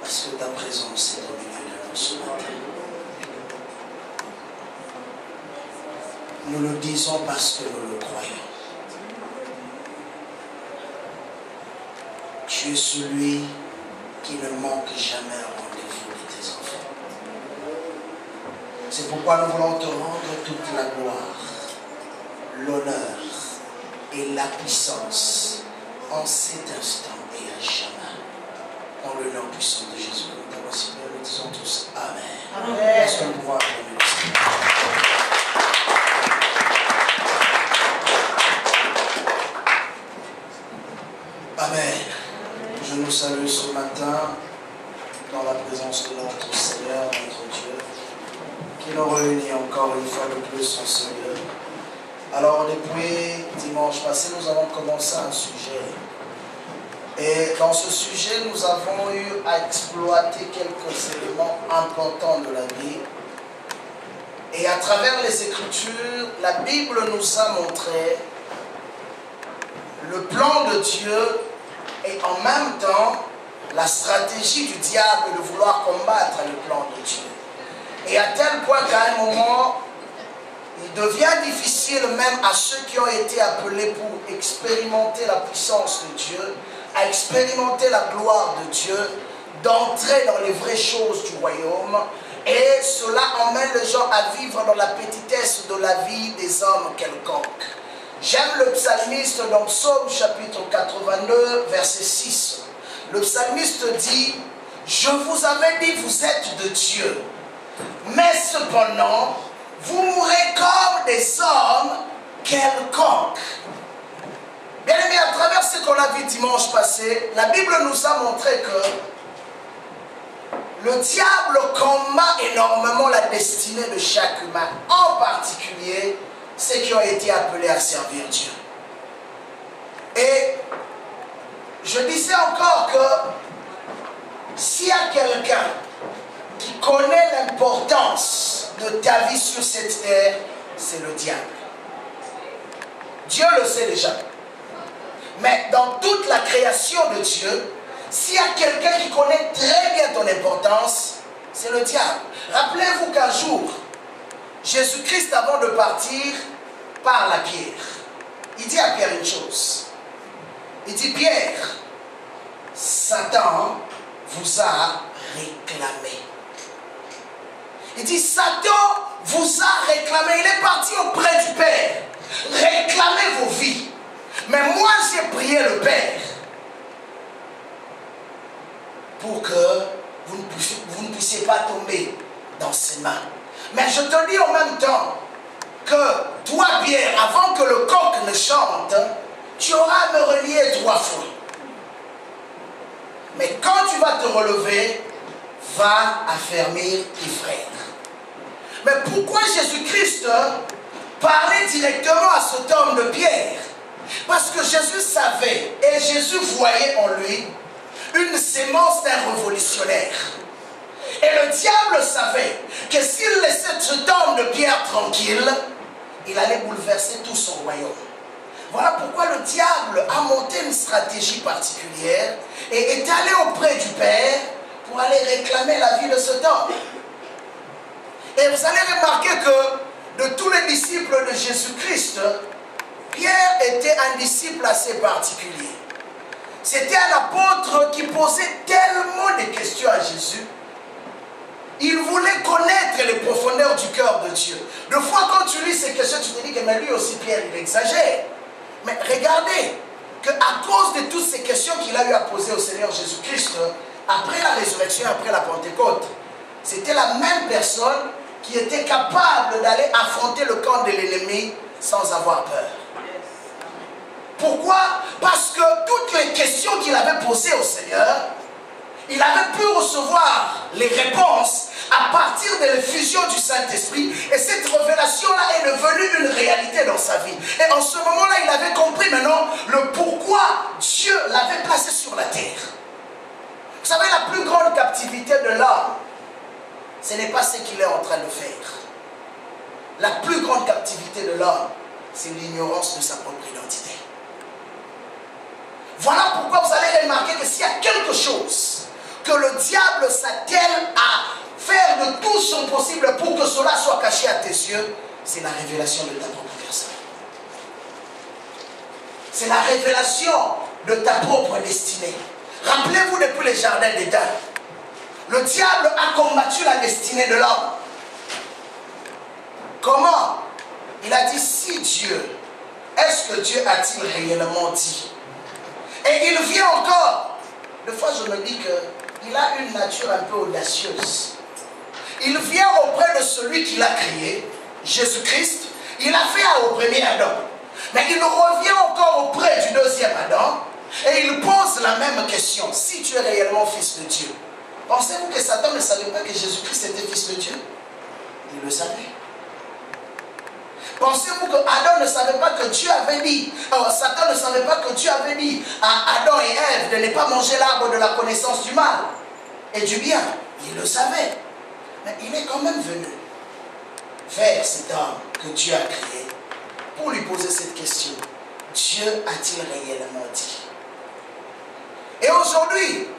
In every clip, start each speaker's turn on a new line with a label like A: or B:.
A: Parce que ta présence est au milieu de nous ce matin. Nous le disons parce que nous le croyons. Tu es celui qui ne manque jamais un rendez-vous de tes enfants. C'est pourquoi nous voulons te rendre toute la gloire, l'honneur et la puissance en cet instant et à jamais. Dans le nom puissant de Jésus, nous t'avons Seigneur, nous disons tous Amen. Amen. Est-ce qu'on pourra acclamer le Seigneur? Amen. Je nous salue ce matin dans la présence de notre Seigneur, notre Dieu, qui nous réunit encore une fois de plus en ce lieu. Alors depuis dimanche passé, nous avons commencé un sujet. Et dans ce sujet, nous avons eu à exploiter quelques éléments importants de la vie. Et à travers les Écritures, la Bible nous a montré le plan de Dieu et en même temps la stratégie du diable de vouloir combattre le plan de Dieu. Et à tel point qu'à un moment, il devient difficile même à ceux qui ont été appelés pour expérimenter la puissance de Dieu, à expérimenter la gloire de Dieu, d'entrer dans les vraies choses du royaume. Et cela emmène les gens à vivre dans la petitesse de la vie des hommes quelconques. J'aime le psalmiste dans Psaume chapitre 82, verset 6. Le psalmiste dit, « Je vous avais dit, vous êtes de Dieu, mais cependant, vous mourrez comme des hommes quelconques. » Bien aimé, à travers ce qu'on a vu dimanche passé, la Bible nous a montré que le diable combat énormément la destinée de chaque humain, en particulier ceux qui ont été appelés à servir Dieu. Et je disais encore que s'il y a quelqu'un qui connaît l'importance de ta vie sur cette terre, c'est le diable. Dieu le sait déjà. Mais dans toute la création de Dieu, s'il y a quelqu'un qui connaît très bien ton importance, c'est le diable. Rappelez-vous qu'un jour, Jésus-Christ, avant de partir, parle à Pierre. Il dit à Pierre une chose. Il dit, Pierre, Satan vous a réclamé. Il dit, Satan vous a réclamé. Il est parti auprès du Père. Réclamez vos vies. Mais moi, j'ai prié le Père pour que vous ne puissiez pas tomber dans ses mains. Mais je te dis en même temps que toi, Pierre, avant que le coq ne chante, tu auras à me relier 3 fois. Mais quand tu vas te relever, va affermir tes frères. Mais pourquoi Jésus-Christ parlait directement à cet homme de Pierre? Parce que Jésus savait et Jésus voyait en lui une sémence d'un révolutionnaire. Et le diable savait que s'il laissait cet homme de Pierre tranquille, il allait bouleverser tout son royaume. Voilà pourquoi le diable a monté une stratégie particulière et est allé auprès du Père pour aller réclamer la vie de cet homme. Et vous allez remarquer que de tous les disciples de Jésus-Christ, Pierre était un disciple assez particulier. C'était un apôtre qui posait tellement de questions à Jésus. Il voulait connaître les profondeurs du cœur de Dieu. Des fois, quand tu lis ces questions, tu te dis que mais lui aussi, Pierre, il exagère. Mais regardez qu'à cause de toutes ces questions qu'il a eu à poser au Seigneur Jésus-Christ, après la résurrection, après la Pentecôte, c'était la même personne qui était capable d'aller affronter le camp de l'ennemi sans avoir peur. Pourquoi? Parce que toutes les questions qu'il avait posées au Seigneur, il avait pu recevoir les réponses à partir de l'effusion du Saint-Esprit. Et cette révélation-là est devenue une réalité dans sa vie. Et en ce moment-là, il avait compris maintenant le pourquoi Dieu l'avait placé sur la terre. Vous savez, la plus grande captivité de l'homme, ce n'est pas ce qu'il est en train de faire. La plus grande captivité de l'homme, c'est l'ignorance de sa propre identité. Voilà pourquoi vous allez remarquer que s'il y a quelque chose que le diable s'attelle à faire de tout son possible pour que cela soit caché à tes yeux, c'est la révélation de ta propre personne. C'est la révélation de ta propre destinée. Rappelez-vous depuis les jardins d'Éden, le diable a combattu la destinée de l'homme. Comment? Il a dit, si Dieu, est-ce que Dieu a-t-il réellement dit? Et il vient encore. Des fois, je me dis qu'il a une nature un peu audacieuse. Il vient auprès de celui qui l'a créé, Jésus-Christ. Il a fait au premier Adam. Mais il revient encore auprès du deuxième Adam. Et il pose la même question. Si tu es réellement fils de Dieu, pensez-vous que Satan ne savait pas que Jésus-Christ était fils de Dieu? Il le savait. Pensez-vous que Adam ne savait pas que Dieu avait dit, Satan ne savait pas que Dieu avait dit à Adam et Ève de ne pas manger l'arbre de la connaissance du mal et du bien? Il le savait. Mais il est quand même venu vers cet homme que Dieu a créé pour lui poser cette question. Dieu a-t-il réellement dit? Et aujourd'hui,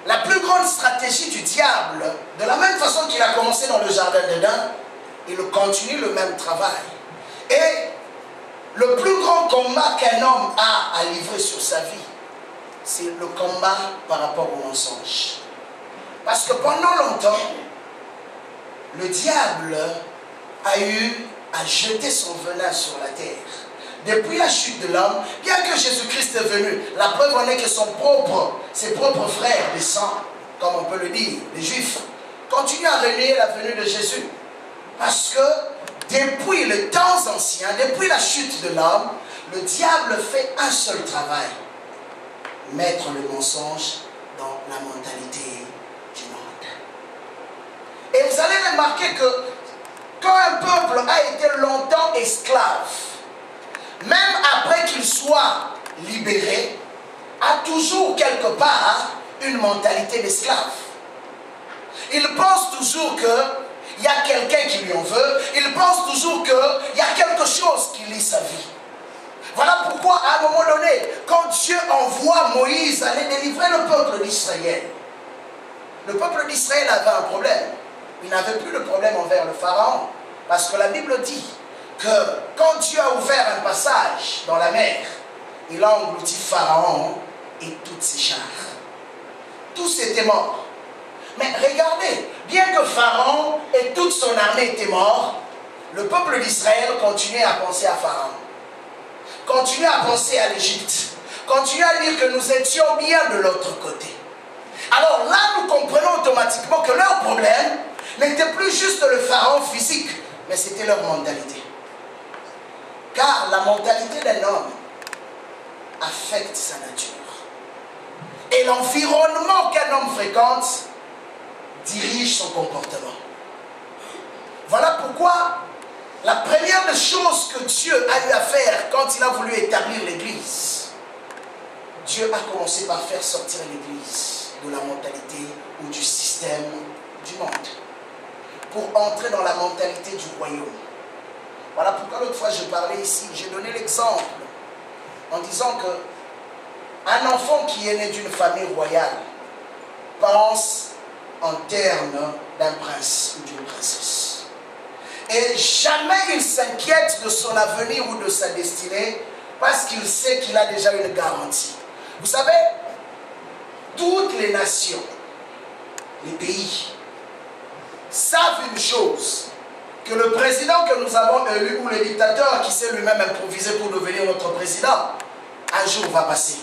A: la plus grande stratégie du diable, de la même façon qu'il a commencé dans le jardin d'Éden, il continue le même travail. Et le plus grand combat qu'un homme a à livrer sur sa vie, c'est le combat par rapport au mensonge. Parce que pendant longtemps, le diable a eu à jeter son venin sur la terre. Depuis la chute de l'homme, bien que Jésus-Christ est venu, la preuve en est que ses propres frères, les saints, comme on peut le dire, les Juifs, continuent à renier la venue de Jésus. Parce que depuis les temps anciens, depuis la chute de l'homme, le diable fait un seul travail: mettre le mensonge dans la mentalité du monde. Et vous allez remarquer que quand un peuple a été longtemps esclave, même après qu'il soit libéré, a toujours quelque part une mentalité d'esclave. Il pense toujours qu'il y a quelqu'un qui lui en veut. Il pense toujours qu'il y a quelque chose qui lie sa vie. Voilà pourquoi à un moment donné, quand Dieu envoie Moïse aller délivrer le peuple d'Israël, le peuple d'Israël avait un problème. Il n'avait plus de problème envers le Pharaon. Parce que la Bible dit que quand Dieu a ouvert un passage dans la mer, il a englouti Pharaon et toutes ses chars. Tous étaient morts. Mais regardez, bien que Pharaon et toute son armée étaient morts, le peuple d'Israël continuait à penser à Pharaon. Continuait à penser à l'Égypte. Continuait à dire que nous étions bien de l'autre côté. Alors là, nous comprenons automatiquement que leur problème n'était plus juste le Pharaon physique, mais c'était leur mentalité. Car la mentalité d'un homme affecte sa nature. Et l'environnement qu'un homme fréquente dirige son comportement. Voilà pourquoi la première des choses que Dieu a eu à faire quand il a voulu établir l'Église, Dieu a commencé par faire sortir l'Église de la mentalité ou du système du monde pour entrer dans la mentalité du royaume. Voilà pourquoi l'autre fois je parlais ici, j'ai donné l'exemple en disant que un enfant qui est né d'une famille royale pense en termes d'un prince ou d'une princesse. Et jamais il s'inquiète de son avenir ou de sa destinée parce qu'il sait qu'il a déjà une garantie. Vous savez, toutes les nations, les pays, savent une chose, que le président que nous avons élu ou le dictateur qui s'est lui-même improvisé pour devenir notre président, un jour va passer.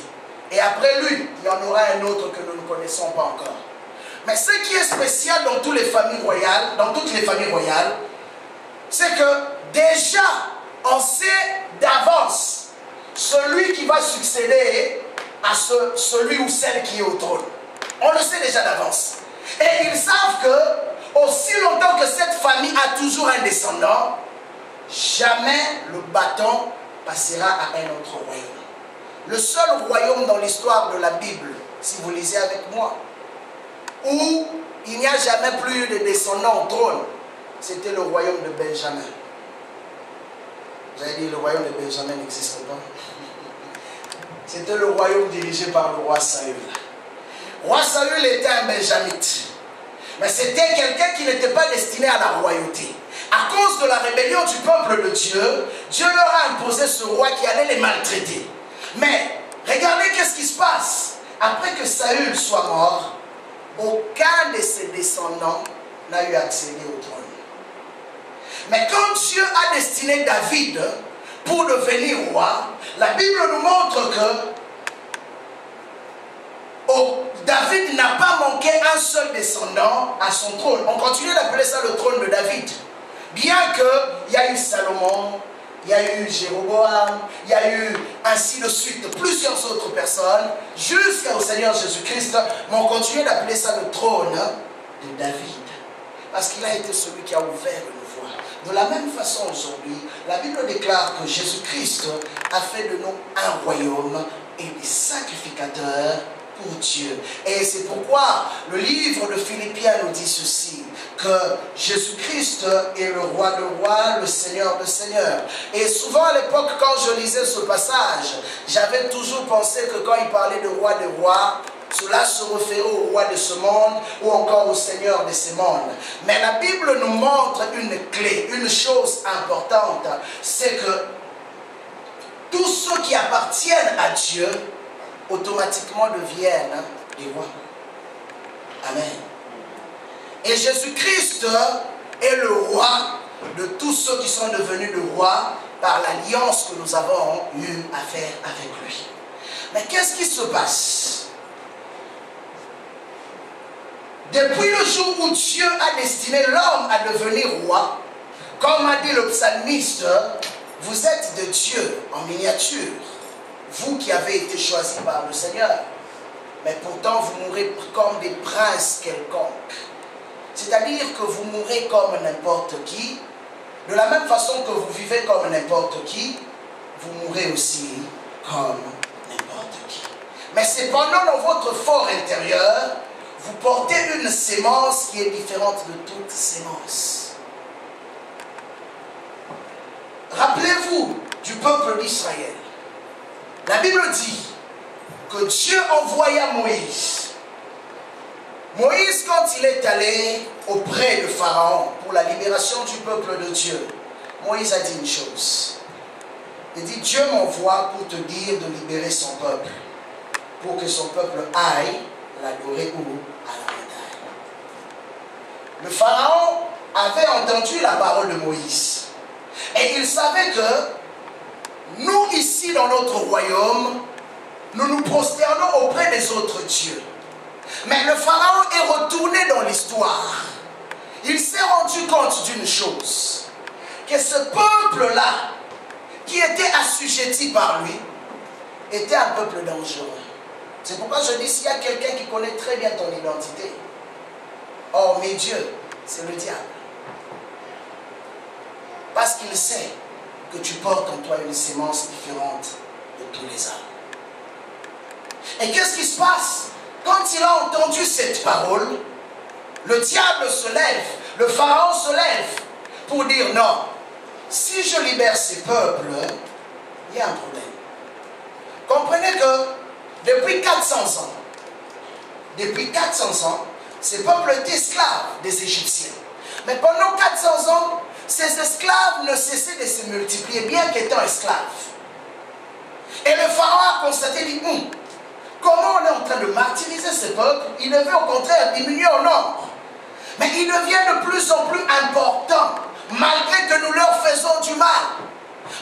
A: Et après lui, il y en aura un autre que nous ne connaissons pas encore. Mais ce qui est spécial dans toutes les familles royales, c'est que déjà, on sait d'avance celui qui va succéder à celui ou celle qui est au trône. On le sait déjà d'avance. Et ils savent que aussi longtemps que cette famille a toujours un descendant, jamais le bâton passera à un autre royaume. Le seul royaume dans l'histoire de la Bible, si vous lisez avec moi, où il n'y a jamais plus de descendants au trône, c'était le royaume de Benjamin. Vous avez dit le royaume de Benjamin n'existe pas. C'était le royaume dirigé par le roi Saül. Roi Saül était un benjamite. Mais c'était quelqu'un qui n'était pas destiné à la royauté. À cause de la rébellion du peuple de Dieu, Dieu leur a imposé ce roi qui allait les maltraiter. Mais regardez qu'est-ce qui se passe. Après que Saül soit mort, aucun de ses descendants n'a eu accédé au trône. Mais quand Dieu a destiné David pour devenir roi, la Bible nous montre que David n'a pas manqué un seul descendant à son trône. On continue d'appeler ça le trône de David. Bien qu'il y a eu Salomon, il y a eu Jéroboam, il y a eu ainsi de suite plusieurs autres personnes, jusqu'au Seigneur Jésus-Christ, mais on continue d'appeler ça le trône de David. Parce qu'il a été celui qui a ouvert une voie. De la même façon aujourd'hui, la Bible déclare que Jésus-Christ a fait de nous un royaume et des sacrificateurs pour Dieu. Et c'est pourquoi le livre de Philippiens nous dit ceci, que Jésus-Christ est le roi de rois, le Seigneur de seigneurs. Et souvent à l'époque, quand je lisais ce passage, j'avais toujours pensé que quand il parlait de roi des rois, cela se référait au roi de ce monde ou encore au Seigneur de ce monde. Mais la Bible nous montre une clé, une chose importante, c'est que tous ceux qui appartiennent à Dieu automatiquement deviennent des rois. Amen. Et Jésus-Christ est le roi de tous ceux qui sont devenus des rois par l'alliance que nous avons eu à faire avec lui. Mais qu'est-ce qui se passe? Depuis le jour où Dieu a destiné l'homme à devenir roi, comme a dit le psalmiste, vous êtes de Dieu en miniature, vous qui avez été choisis par le Seigneur. Mais pourtant vous mourrez comme des princes quelconques. C'est-à-dire que vous mourrez comme n'importe qui. De la même façon que vous vivez comme n'importe qui, vous mourrez aussi comme n'importe qui. Mais cependant, dans votre fort intérieur, vous portez une sémence qui est différente de toute sémence. Rappelez-vous du peuple d'Israël. La Bible dit que Dieu envoya Moïse. Moïse, quand il est allé auprès de Pharaon pour la libération du peuple de Dieu, Moïse a dit une chose. Il dit, Dieu m'envoie pour te dire de libérer son peuple, pour que son peuple aille l'adorer où? À la montagne. Le Pharaon avait entendu la parole de Moïse. Et il savait que nous, ici dans notre royaume, nous nous prosternons auprès des autres dieux. Mais le Pharaon est retourné dans l'histoire. Il s'est rendu compte d'une chose, que ce peuple-là, qui était assujetti par lui, était un peuple dangereux. C'est pourquoi je dis, s'il y a quelqu'un qui connaît très bien ton identité, oh mes dieux, c'est le diable. Parce qu'il sait que tu portes en toi une sémence différente de tous les hommes. Et qu'est-ce qui se passe? Quand il a entendu cette parole, le diable se lève, le Pharaon se lève pour dire non, si je libère ces peuples, il y a un problème. Comprenez que depuis 400 ans, ces peuples étaient esclaves des Égyptiens. Mais pendant 400 ans, ces esclaves ne cessaient de se multiplier, bien qu'étant esclaves. Et le Pharaon a constaté, dit, comment on est en train de martyriser ces peuples? Ils devaient au contraire diminuer en nombre. Mais ils deviennent de plus en plus importants, malgré que nous leur faisons du mal.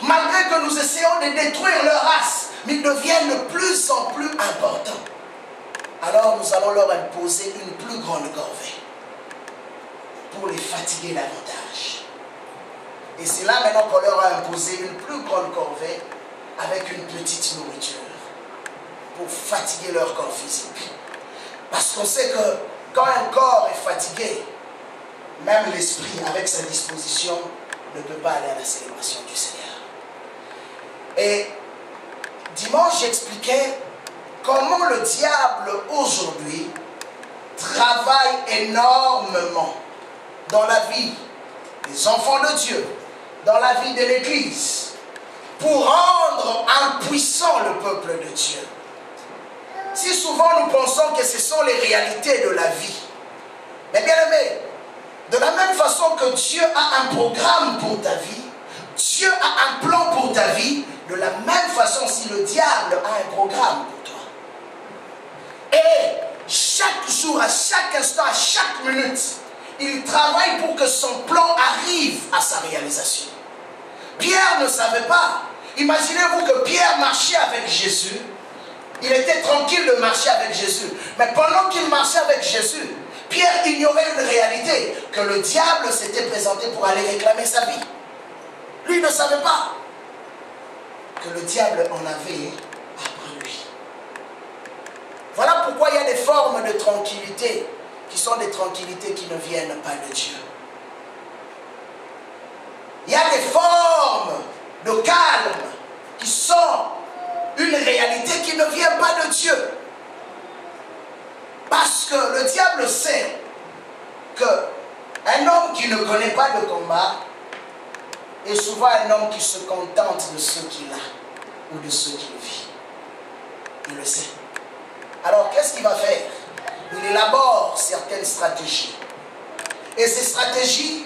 A: Malgré que nous essayons de détruire leur race, mais ils deviennent de plus en plus importants. Alors nous allons leur imposer une plus grande corvée pour les fatiguer davantage. Et c'est là maintenant qu'on leur a imposé une plus grande corvée avec une petite nourriture pour fatiguer leur corps physique. Parce qu'on sait que quand un corps est fatigué, même l'esprit avec sa disposition ne peut pas aller à la célébration du Seigneur. Et dimanche, j'expliquais comment le diable aujourd'hui travaille énormément dans la vie des enfants de Dieu, dans la vie de l'Église, pour rendre impuissant le peuple de Dieu. si souvent nous pensons que ce sont les réalités de la vie, mais bien aimé, de la même façon que Dieu a un programme pour ta vie, Dieu a un plan pour ta vie, de la même façon si le diable a un programme pour toi. Et chaque jour, à chaque instant, à chaque minute, il travaille pour que son plan arrive à sa réalisation. Pierre ne savait pas. Imaginez-vous que Pierre marchait avec Jésus. Il était tranquille de marcher avec Jésus. Mais pendant qu'il marchait avec Jésus, Pierre ignorait une réalité, que le diable s'était présenté pour aller réclamer sa vie. Lui ne savait pas que le diable en avait après lui. Voilà pourquoi il y a des formes de tranquillité qui sont des tranquillités qui ne viennent pas de Dieu. Il y a des formes de calme qui sont une réalité qui ne vient pas de Dieu. Parce que le diable sait qu'un homme qui ne connaît pas de combat est souvent un homme qui se contente de ce qu'il a ou de ce qu'il vit. Il le sait. Alors qu'est-ce qu'il va faire? Il élabore certaines stratégies. Et ces stratégies,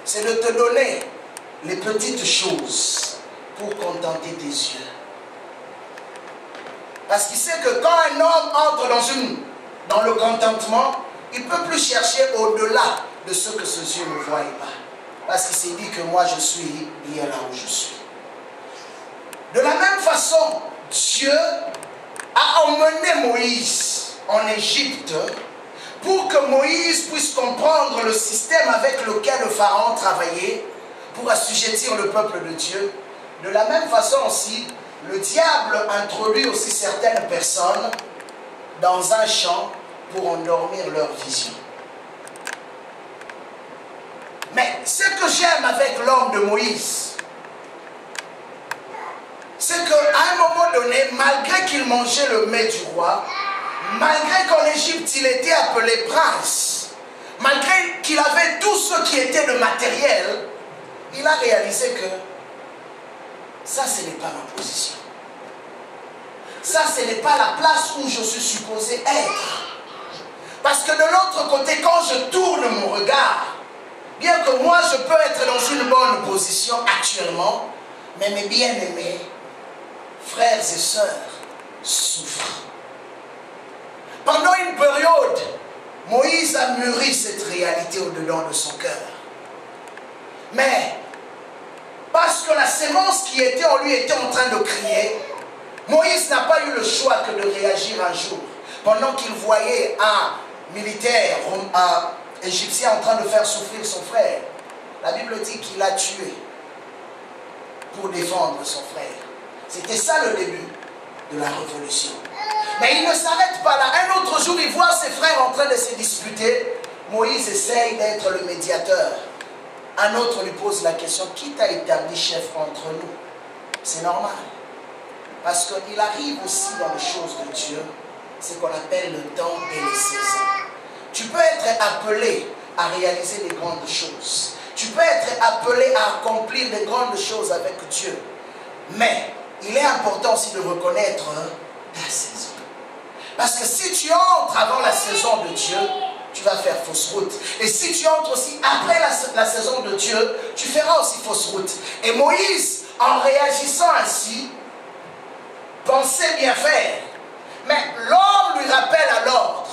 A: c'est de te donner les petites choses pour contenter tes yeux. Parce qu'il sait que quand un homme entre dans le contentement, il ne peut plus chercher au-delà de ce que ses yeux ne voient pas. Parce qu'il s'est dit que moi je suis bien là où je suis. De la même façon, Dieu a emmené Moïse en Égypte pour que Moïse puisse comprendre le système avec lequel le Pharaon travaillait pour assujettir le peuple de Dieu. De la même façon aussi, le diable introduit aussi certaines personnes dans un champ pour endormir leur vision. Mais ce que j'aime avec l'homme de Moïse, c'est qu'à un moment donné, malgré qu'il mangeait le mets du roi, malgré qu'en Égypte il était appelé prince, malgré qu'il avait tout ce qui était de matériel, il a réalisé que ça, ce n'est pas ma position. Ça, ce n'est pas la place où je suis supposé être. Parce que de l'autre côté, quand je tourne mon regard, bien que moi je peux être dans une bonne position actuellement, mais mes bien-aimés, frères et sœurs, souffrent. Pendant une période, Moïse a mûri cette réalité au-dedans de son cœur. Mais, parce que la sémence qui était en lui était en train de crier, Moïse n'a pas eu le choix que de réagir un jour. Pendant qu'il voyait un militaire égyptien en train de faire souffrir son frère, la Bible dit qu'il l'a tué pour défendre son frère. C'était ça le début de la révolution. Mais il ne s'arrête pas là. Un autre jour, il voit ses frères en train de se disputer. Moïse essaye d'être le médiateur. Un autre lui pose la question, qui t'a établi chef entre nous? C'est normal. Parce qu'il arrive aussi dans les choses de Dieu, ce qu'on appelle le temps et les saisons. Tu peux être appelé à réaliser des grandes choses. Tu peux être appelé à accomplir des grandes choses avec Dieu. Mais il est important aussi de reconnaître ta saison. Parce que si tu entres avant la saison de Dieu, tu vas faire fausse route. Et si tu entres aussi après la saison de Dieu, tu feras aussi fausse route. Et Moïse, en réagissant ainsi, pensait bien faire. Mais l'homme lui rappelle à l'ordre.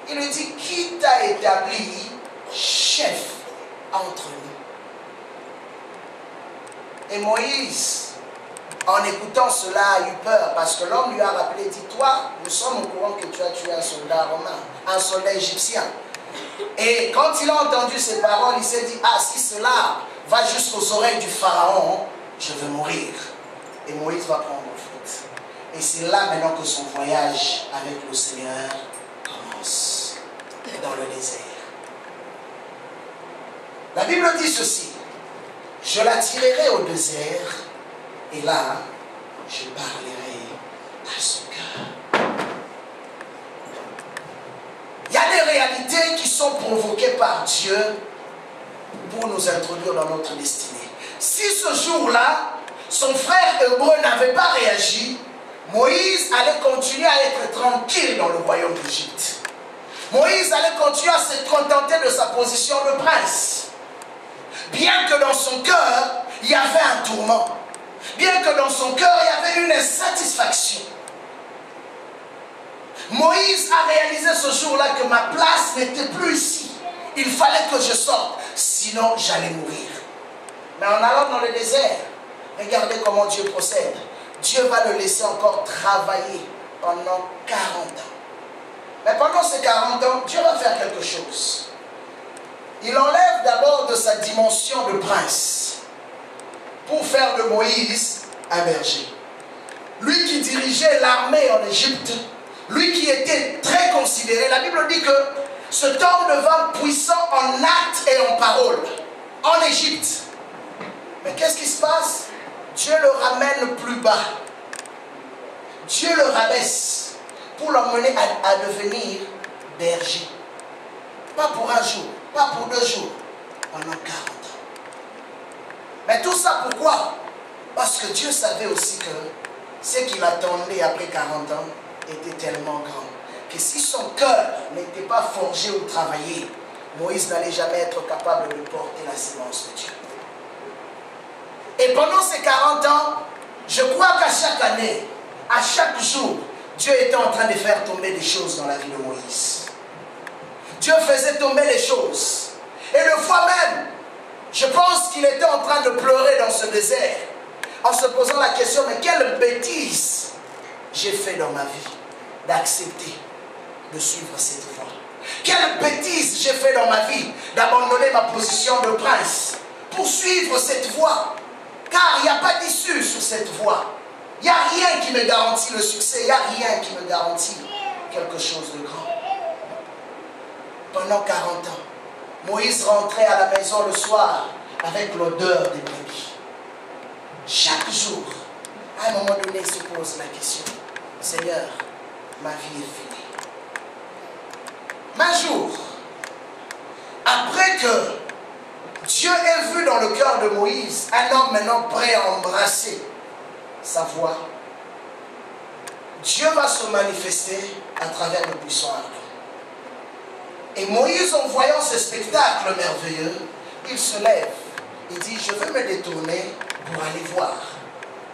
A: Il lui dit, qui t'a établi chef entre nous? Et Moïse, en écoutant cela, a eu peur parce que l'homme lui a rappelé, dit, toi, nous sommes au courant que tu as tué un soldat romain, un soldat égyptien. Et quand il a entendu ces paroles, il s'est dit, ah, si cela va jusqu'aux oreilles du pharaon, je vais mourir. Et Moïse va prendre faute. Et c'est là maintenant que son voyage avec le Seigneur commence, dans le désert. La Bible dit ceci, je l'attirerai au désert, et là, je parlerai à son cœur. Il y a des réalités qui sont provoquées par Dieu pour nous introduire dans notre destinée. Si ce jour-là, son frère hébreu n'avait pas réagi, Moïse allait continuer à être tranquille dans le royaume d'Égypte. Moïse allait continuer à se contenter de sa position de prince. Bien que dans son cœur, il y avait un tourment. Bien que dans son cœur, il y avait une insatisfaction. Moïse a réalisé ce jour-là que ma place n'était plus ici. Il fallait que je sorte, sinon j'allais mourir. Mais en allant dans le désert, regardez comment Dieu procède. Dieu va le laisser encore travailler pendant 40 ans. Mais pendant ces 40 ans, Dieu va faire quelque chose. Il enlève d'abord de sa dimension de prince pour faire de Moïse un berger. Lui qui dirigeait l'armée en Égypte, lui qui était très considéré, la Bible dit que cet homme devint puissant en actes et en paroles en Égypte. Mais qu'est-ce qui se passe? Dieu le ramène plus bas. Dieu le rabaisse pour l'emmener à devenir berger. Pas pour un jour, pas pour 2 jours, pendant 40 ans. Mais tout ça pourquoi? Parce que Dieu savait aussi que ce qu'il attendait après 40 ans était tellement grand que si son cœur n'était pas forgé ou travaillé, Moïse n'allait jamais être capable de porter la sémence de Dieu. Et pendant ces 40 ans, je crois qu'à chaque année, à chaque jour, Dieu était en train de faire tomber des choses dans la vie de Moïse. Dieu faisait tomber les choses. Et le fois même, je pense qu'il était en train de pleurer dans ce désert, en se posant la question, mais quelle bêtise j'ai fait dans ma vie d'accepter de suivre cette voie. Quelle bêtise j'ai fait dans ma vie d'abandonner ma position de prince pour suivre cette voie. Car il n'y a pas d'issue sur cette voie. Il n'y a rien qui me garantit le succès. Il n'y a rien qui me garantit quelque chose de grand. Pendant 40 ans, Moïse rentrait à la maison le soir avec l'odeur des brebis. Chaque jour, à un moment donné, il se pose la question, Seigneur, ma vie est finie. Mais un jour, après que Dieu ait vu dans le cœur de Moïse un homme maintenant prêt à embrasser sa voix, Dieu va se manifester à travers le puissant ardent. Et Moïse, en voyant ce spectacle merveilleux, il se lève. Il dit, je veux me détourner pour aller voir.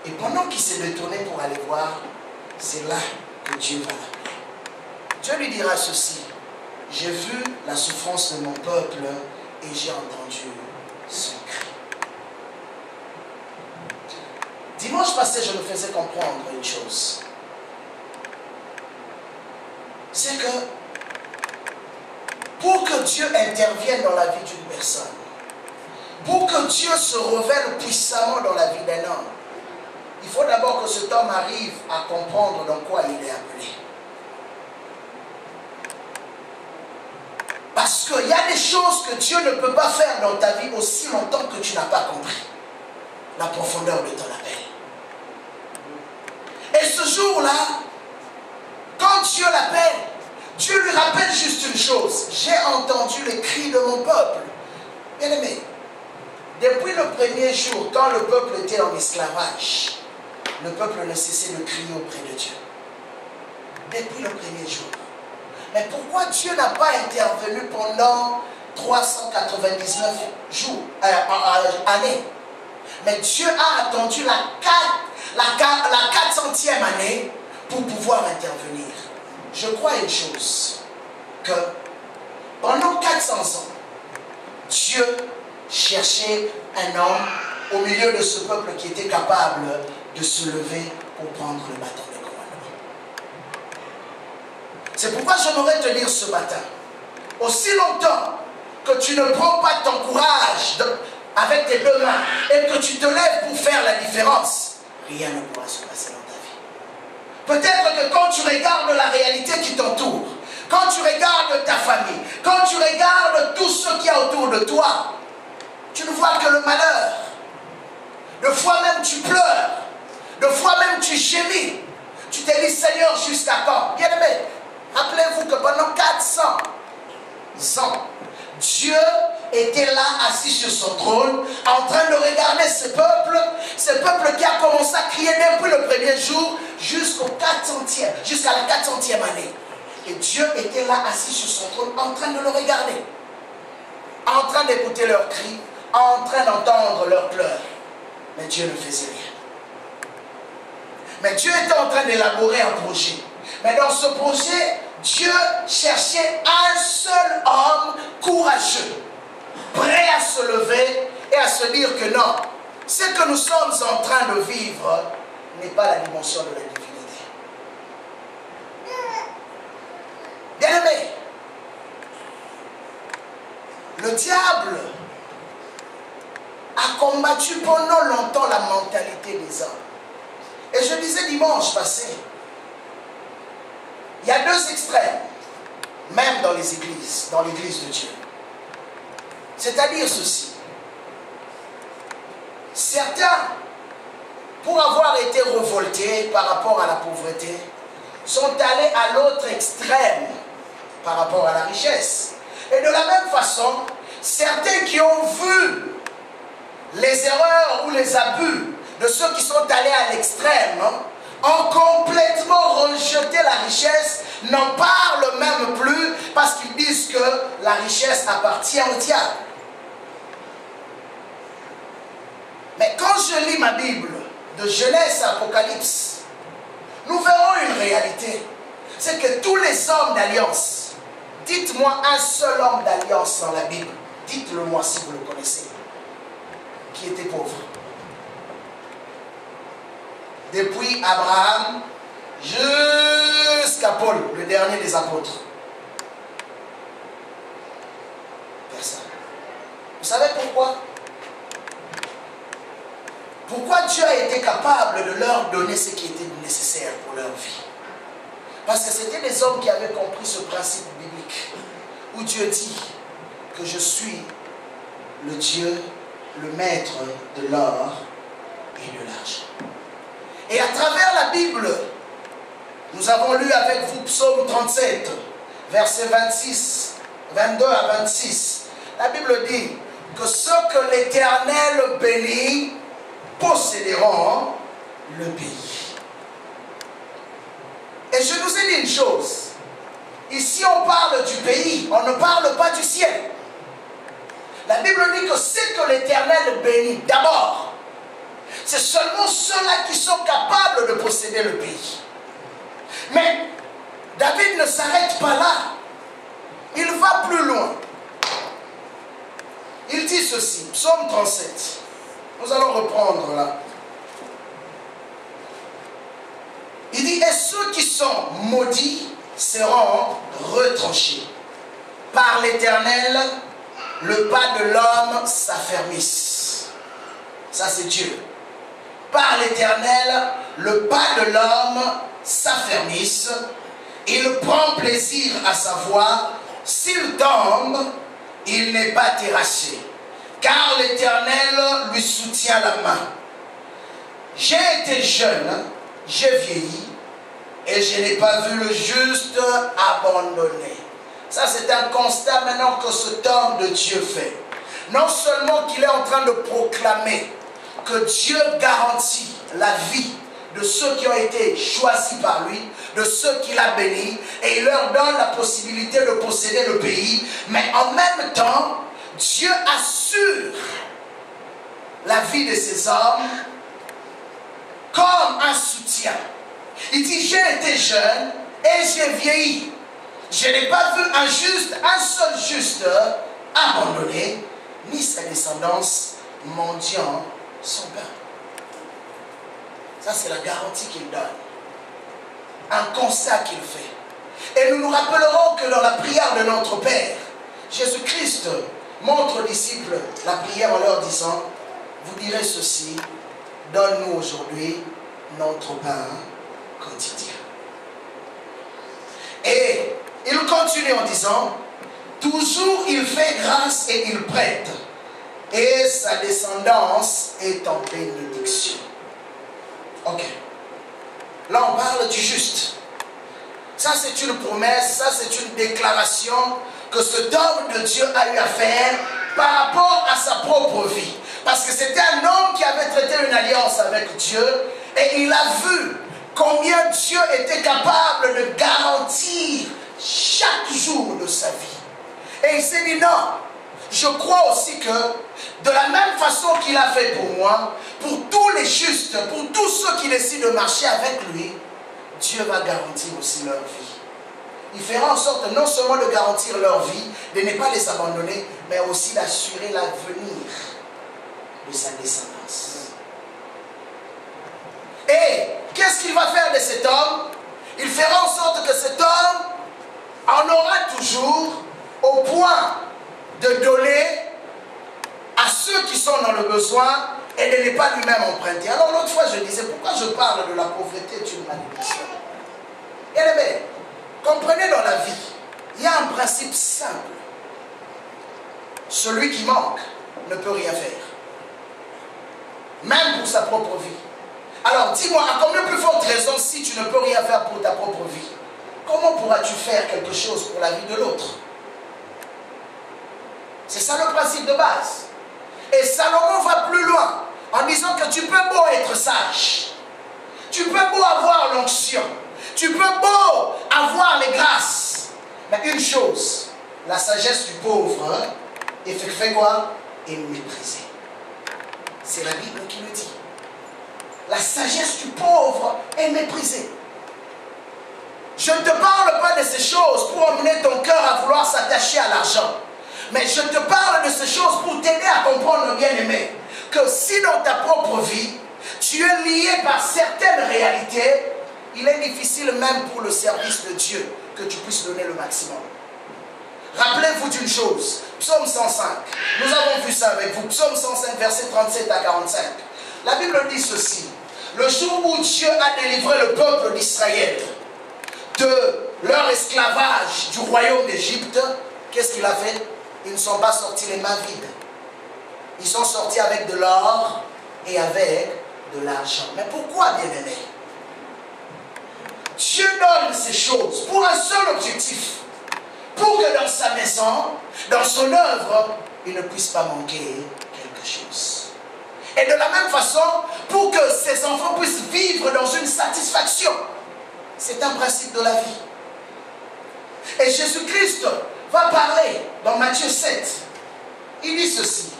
A: Et pendant qu'il s'est détourné pour aller voir, c'est là que Dieu va l'appeler. Dieu lui dira ceci, j'ai vu la souffrance de mon peuple et j'ai entendu son cri. Dimanche passé, je me faisais comprendre une chose. C'est que pour que Dieu intervienne dans la vie d'une personne, pour que Dieu se révèle puissamment dans la vie d'un homme, il faut d'abord que cet homme arrive à comprendre dans quoi il est appelé. Parce qu'il y a des choses que Dieu ne peut pas faire dans ta vie aussi longtemps que tu n'as pas compris la profondeur de ton appel. Et ce jour-là, quand Dieu l'appelle, Dieu lui rappelle juste une chose. J'ai entendu les cris de mon peuple. Bien aimé, depuis le premier jour, quand le peuple était en esclavage, le peuple ne cessait de crier auprès de Dieu. Depuis le premier jour. Mais pourquoi Dieu n'a pas intervenu pendant 399 jours, années? Mais Dieu a attendu la 400e année pour pouvoir intervenir. Je crois une chose, que pendant 400 ans, Dieu cherchait un homme au milieu de ce peuple qui était capable de se lever pour prendre le bâton de commandement. C'est pourquoi j'aimerais te dire ce matin, aussi longtemps que tu ne prends pas ton courage avec tes 2 mains et que tu te lèves pour faire la différence, rien ne pourra se passer dans ta vie. Peut-être que quand tu regardes la réalité qui t'entoure, quand tu regardes ta famille, quand tu regardes tout ce qu'il y a autour de toi, tu ne vois que le malheur. De fois même tu pleures, de fois même tu gémis. Tu te dis, Seigneur, jusqu'à quand? Bien aimé, rappelez-vous que pendant 400 ans, Dieu était là, assis sur son trône, en train de regarder ce peuple qui a commencé à crier depuis le premier jour, jusqu'au 400e, jusqu'à la 400e année. Et Dieu était là assis sur son trône en train de le regarder, en train d'écouter leurs cris, en train d'entendre leurs pleurs. Mais Dieu ne faisait rien. Mais Dieu était en train d'élaborer un projet. Mais dans ce projet, Dieu cherchait un seul homme courageux, prêt à se lever et à se dire que non, ce que nous sommes en train de vivre n'est pas la dimension de la divinité. Bien-aimé, le diable a combattu pendant longtemps la mentalité des hommes. Et je disais dimanche passé, il y a deux extrêmes, même dans les églises, dans l'église de Dieu. C'est-à-dire ceci. Certains, pour avoir été révoltés par rapport à la pauvreté, sont allés à l'autre extrême par rapport à la richesse. Et de la même façon, certains qui ont vu les erreurs ou les abus de ceux qui sont allés à l'extrême ont complètement rejeté la richesse, n'en parlent même plus parce qu'ils disent que la richesse appartient au diable. Mais quand je lis ma Bible, de Genèse à Apocalypse, nous verrons une réalité. C'est que tous les hommes d'alliance, dites-moi un seul homme d'alliance dans la Bible, dites-le moi si vous le connaissez, qui était pauvre. Depuis Abraham jusqu'à Paul, le dernier des apôtres. Personne. Vous savez pourquoi? Pourquoi Dieu a été capable de leur donner ce qui était nécessaire pour leur vie? Parce que c'était des hommes qui avaient compris ce principe biblique, où Dieu dit que je suis le Dieu, le maître de l'or et de l'argent. Et à travers la Bible, nous avons lu avec vous Psaume 37, versets 22 à 26. La Bible dit que ceux que l'Éternel bénit posséderont le pays. Et je vous ai dit une chose. Ici, on parle du pays, on ne parle pas du ciel. La Bible dit que c'est que l'Éternel bénit d'abord. C'est seulement ceux-là qui sont capables de posséder le pays. Mais David ne s'arrête pas là. Il va plus loin. Il dit ceci, Psaume 37. Nous allons reprendre là. Il dit, et ceux qui sont maudits seront retranchés. Par l'Éternel, le pas de l'homme s'affermisse. Ça c'est Dieu. Par l'Éternel, le pas de l'homme s'affermisse. Il prend plaisir à sa voix. S'il tombe, il n'est pas terrassé. Car l'Éternel lui soutient la main. J'ai été jeune, j'ai vieilli, et je n'ai pas vu le juste abandonné. Ça, c'est un constat maintenant que cet homme de Dieu fait. Non seulement qu'il est en train de proclamer que Dieu garantit la vie de ceux qui ont été choisis par lui, de ceux qu'il a bénis, et il leur donne la possibilité de posséder le pays, mais en même temps, Dieu assure la vie de ces hommes comme un soutien. Il dit, j'ai été jeune et j'ai vieilli. Je n'ai pas vu un seul juste abandonné, ni sa descendance mendiant son pain. Ça, c'est la garantie qu'il donne. Un constat qu'il fait. Et nous nous rappellerons que dans la prière de notre Père, Jésus-Christ montre aux disciples la prière en leur disant, vous direz ceci, donne-nous aujourd'hui notre pain quotidien. Et il continue en disant, toujours il fait grâce et il prête, et sa descendance est en bénédiction. Ok. Là on parle du juste. Ça c'est une promesse, ça c'est une déclaration que cet homme de Dieu a eu à faire par rapport à sa propre vie. Parce que c'était un homme qui avait traité une alliance avec Dieu et il a vu combien Dieu était capable de garantir chaque jour de sa vie. Et il s'est dit non, je crois aussi que de la même façon qu'il a fait pour moi, pour tous les justes, pour tous ceux qui décident de marcher avec lui, Dieu va garantir aussi leur vie. Il fera en sorte non seulement de garantir leur vie, de ne pas les abandonner, mais aussi d'assurer l'avenir de sa descendance. Et qu'est-ce qu'il va faire de cet homme? Il fera en sorte que cet homme en aura toujours au point de donner à ceux qui sont dans le besoin et de ne pas lui-même emprunter. Alors l'autre fois je disais, pourquoi je parle de la pauvreté est une malédiction? Bien aimé, comprenez, dans la vie, il y a un principe simple. Celui qui manque ne peut rien faire. Même pour sa propre vie. Alors dis-moi, à combien plus forte raison, si tu ne peux rien faire pour ta propre vie, comment pourras-tu faire quelque chose pour la vie de l'autre? C'est ça le principe de base. Et Salomon va plus loin en disant que tu peux beau être sage, tu peux beau avoir l'onction, tu peux beau avoir les grâces, mais une chose, la sagesse du pauvre est fait quoi? Est méprisée. C'est la Bible qui le dit. La sagesse du pauvre est méprisée. Je ne te parle pas de ces choses pour emmener ton cœur à vouloir s'attacher à l'argent. Mais je te parle de ces choses pour t'aider à comprendre, bien-aimé, que si dans ta propre vie, tu es lié par certaines réalités, il est difficile même pour le service de Dieu que tu puisses donner le maximum. Rappelez-vous d'une chose, Psaume 105, nous avons vu ça avec vous, Psaume 105, versets 37 à 45. La Bible dit ceci: le jour où Dieu a délivré le peuple d'Israël de leur esclavage du royaume d'Égypte, qu'est-ce qu'il a fait? Ils ne sont pas sortis les mains vides. Ils sont sortis avec de l'or et avec de l'argent. Mais pourquoi, bien-aimé? Dieu donne ces choses pour un seul objectif. Pour que dans sa maison, dans son œuvre, il ne puisse pas manquer quelque chose. Et de la même façon, pour que ses enfants puissent vivre dans une satisfaction. C'est un principe de la vie. Et Jésus-Christ va parler dans Matthieu 7. Il dit ceci.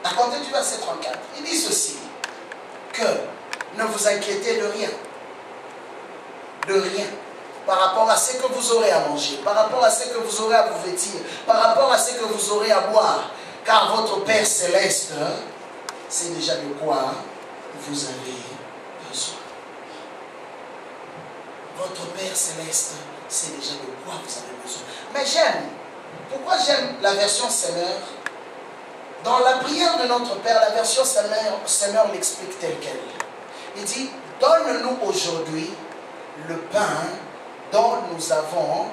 A: À compter du verset 34. Il dit ceci. Que ne vous inquiétez de rien. De rien. Par rapport à ce que vous aurez à manger. Par rapport à ce que vous aurez à vous vêtir. Par rapport à ce que vous aurez à boire. Car votre Père Céleste c'est déjà de quoi vous avez besoin. Votre Père Céleste, c'est déjà de quoi vous avez besoin. Mais j'aime. Pourquoi j'aime la version Seigneur? Dans la prière de notre Père, la version Seigneur l'explique telle qu'elle. Il dit, donne-nous aujourd'hui le pain dont nous avons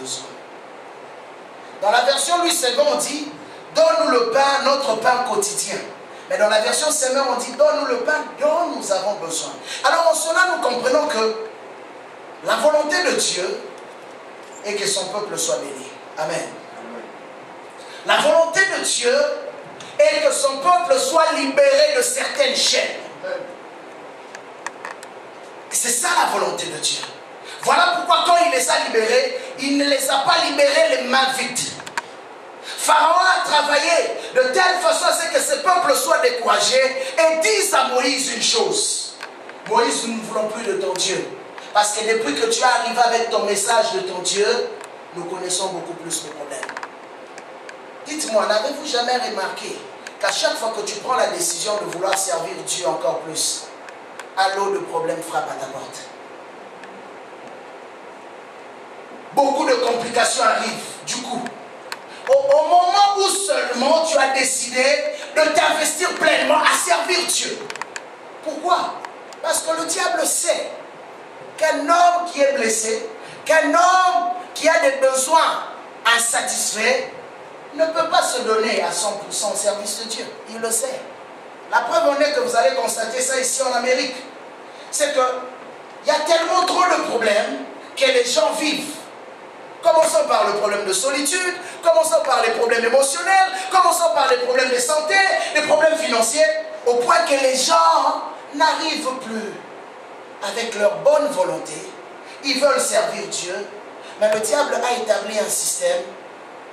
A: besoin. Dans la version Louis II, on dit, donne-nous le pain, notre pain quotidien. Mais dans la version Seigneur, on dit, donne-nous le pain dont nous avons besoin. Alors en cela, nous comprenons que la volonté de Dieu est que son peuple soit béni. Amen. La volonté de Dieu est que son peuple soit libéré de certaines chaînes. C'est ça la volonté de Dieu. Voilà pourquoi quand il les a libérés, il ne les a pas libérés les mains vides. Pharaon a travaillé de telle façon à ce que ce peuple soit découragé et dise à Moïse une chose. Moïse, nous ne voulons plus de ton Dieu. Parce que depuis que tu es arrivé avec ton message de ton Dieu, nous connaissons beaucoup plus de problèmes. Dites-moi, n'avez-vous jamais remarqué qu'à chaque fois que tu prends la décision de vouloir servir Dieu encore plus, un lot de problèmes frappe à ta porte? Beaucoup de complications arrivent, du coup. Au moment où seulement tu as décidé de t'investir pleinement à servir Dieu. Pourquoi? Parce que le diable sait qu'un homme qui est blessé, qu'un homme qui a des besoins insatisfaits, ne peut pas se donner à 100% au service de Dieu. Il le sait. La preuve en est que vous allez constater ça ici en Amérique. C'est qu'il y a tellement trop de problèmes que les gens vivent. Commençons par le problème de solitude, commençons par les problèmes émotionnels, commençons par les problèmes de santé, les problèmes financiers, au point que les gens n'arrivent plus avec leur bonne volonté, ils veulent servir Dieu, mais le diable a établi un système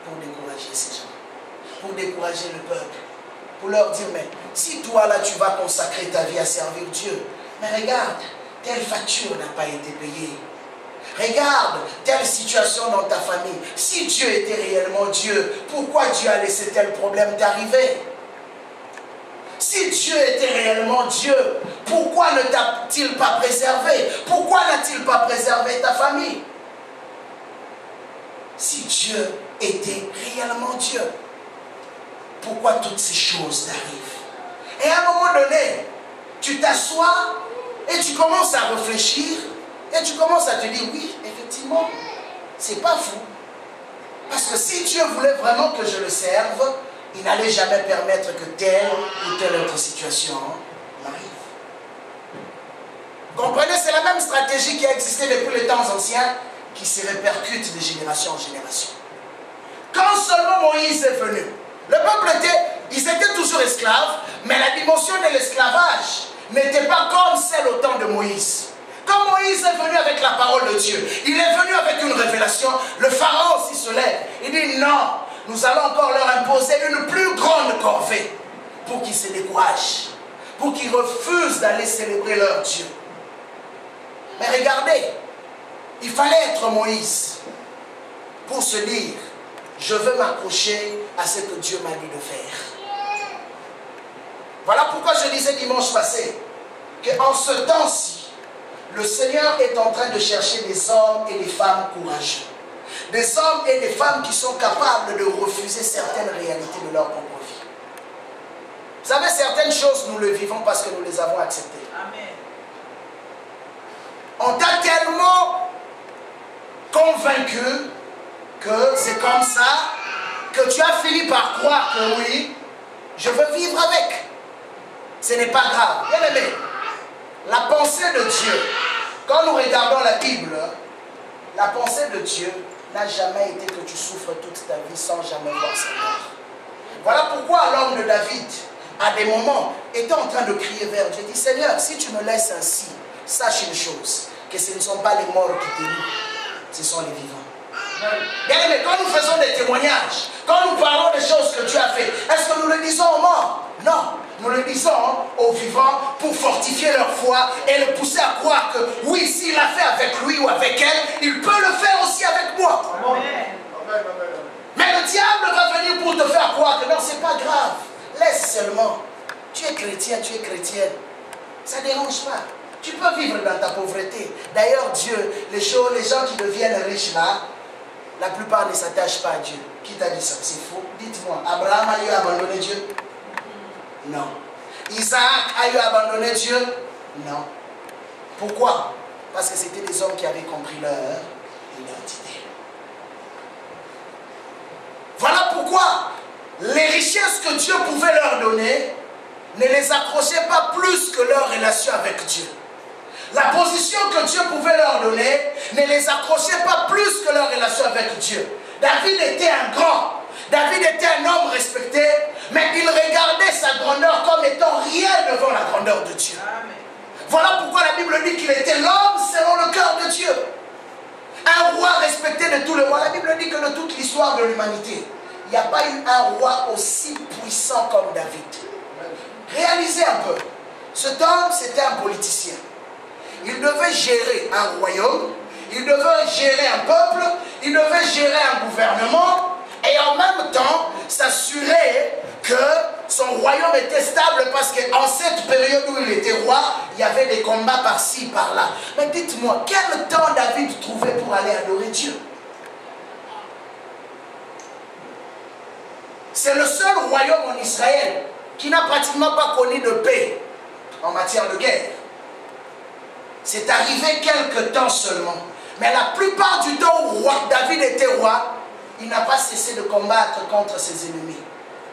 A: pour décourager ces gens, pour décourager le peuple, pour leur dire, mais si toi là tu vas consacrer ta vie à servir Dieu, mais regarde, telle facture n'a pas été payée. Regarde telle situation dans ta famille. Si Dieu était réellement Dieu, pourquoi Dieu a laissé tel problème t'arriver? Si Dieu était réellement Dieu, pourquoi ne t'a-t-il pas préservé? Pourquoi n'a-t-il pas préservé ta famille? Si Dieu était réellement Dieu, pourquoi toutes ces choses t'arrivent? Et à un moment donné, tu t'assois et tu commences à réfléchir et tu commences à te dire, oui, effectivement, c'est pas fou. Parce que si Dieu voulait vraiment que je le serve, il n'allait jamais permettre que telle ou telle autre situation m'arrive. Comprenez, c'est la même stratégie qui a existé depuis les temps anciens, qui se répercute de génération en génération. Quand seulement Moïse est venu, le peuple ils étaient toujours esclaves, mais la dimension de l'esclavage n'était pas comme celle au temps de Moïse. Quand Moïse est venu avec la parole de Dieu, il est venu avec une révélation, le pharaon aussi se lève. Il dit non, nous allons encore leur imposer une plus grande corvée pour qu'ils se découragent, pour qu'ils refusent d'aller célébrer leur Dieu. Mais regardez, il fallait être Moïse pour se dire, je veux m'accrocher à ce que Dieu m'a dit de faire. Voilà pourquoi je disais dimanche passé, qu'en ce temps-ci, le Seigneur est en train de chercher des hommes et des femmes courageux. Des hommes et des femmes qui sont capables de refuser certaines réalités de leur propre vie. Vous savez, certaines choses, nous le vivons parce que nous les avons acceptées. Amen. On t'a tellement convaincu que c'est comme ça, que tu as fini par croire que oui, je veux vivre avec. Ce n'est pas grave. Bien aimé, la pensée de Dieu, quand nous regardons la Bible, la pensée de Dieu n'a jamais été que tu souffres toute ta vie sans jamais voir sa gloire. Voilà pourquoi l'homme de David, à des moments, était en train de crier vers Dieu. Il dit, Seigneur, si tu me laisses ainsi, sache une chose, que ce ne sont pas les morts qui te louent, ce sont les vivants. Bien aimé, quand nous faisons des témoignages, quand nous parlons des choses que Dieu a fait, est-ce que nous le disons aux morts? Non, nous le disons aux vivants pour fortifier leur foi et le pousser à croire que oui, s'il l'a fait avec lui ou avec elle, il peut le faire aussi avec moi. Amen. Mais le diable va venir pour te faire croire que non, c'est pas grave. Laisse seulement. Tu es chrétien, tu es chrétienne. Ça ne dérange pas. Tu peux vivre dans ta pauvreté. D'ailleurs, Dieu, les gens qui deviennent riches là, la plupart ne s'attachent pas à Dieu. Qui t'a dit ça? C'est faux. Dites-moi, Abraham a eu abandonné Dieu? Non. Isaac a eu abandonné Dieu? Non. Pourquoi? Parce que c'était des hommes qui avaient compris leur identité. Voilà pourquoi les richesses que Dieu pouvait leur donner ne les accrochaient pas plus que leur relation avec Dieu. La position que Dieu pouvait leur donner ne les accrochait pas plus que leur relation avec Dieu. David était un grand. David était un homme respecté, mais il regardait sa grandeur comme étant rien devant la grandeur de Dieu. Amen. Voilà pourquoi la Bible dit qu'il était l'homme selon le cœur de Dieu. Un roi respecté de tous les rois. La Bible dit que de toute l'histoire de l'humanité, il n'y a pas eu un roi aussi puissant comme David. Réalisez un peu. Cet homme, c'était un politicien. Il devait gérer un royaume, il devait gérer un peuple, il devait gérer un gouvernement, et en même temps s'assurer que son royaume était stable, parce qu'en cette période où il était roi, il y avait des combats par-ci, par-là. Mais dites-moi, quel temps David trouvait pour aller adorer Dieu? C'est le seul royaume en Israël qui n'a pratiquement pas connu de paix en matière de guerre. C'est arrivé quelque temps seulement. Mais la plupart du temps où David était roi, il n'a pas cessé de combattre contre ses ennemis.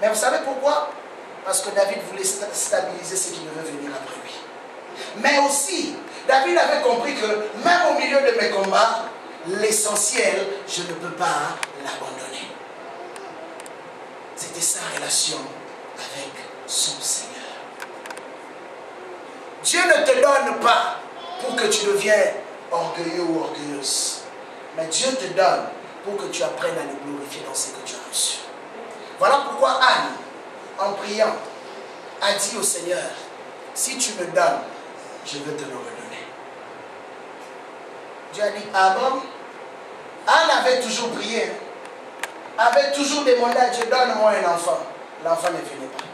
A: Mais vous savez pourquoi? Parce que David voulait stabiliser ce qui devait venir après lui. Mais aussi, David avait compris que même au milieu de mes combats, l'essentiel, je ne peux pas l'abandonner. C'était sa relation avec son Seigneur. Dieu ne te donne pas pour que tu deviennes orgueilleux ou orgueilleuse. Mais Dieu te donne pour que tu apprennes à le glorifier dans ce que tu as reçu. Voilà pourquoi Anne, en priant, a dit au Seigneur, si tu me donnes, je veux te le redonner. Dieu a dit, ah bon? Anne avait toujours prié, avait toujours demandé à Dieu, donne-moi un enfant. L'enfant ne venait pas.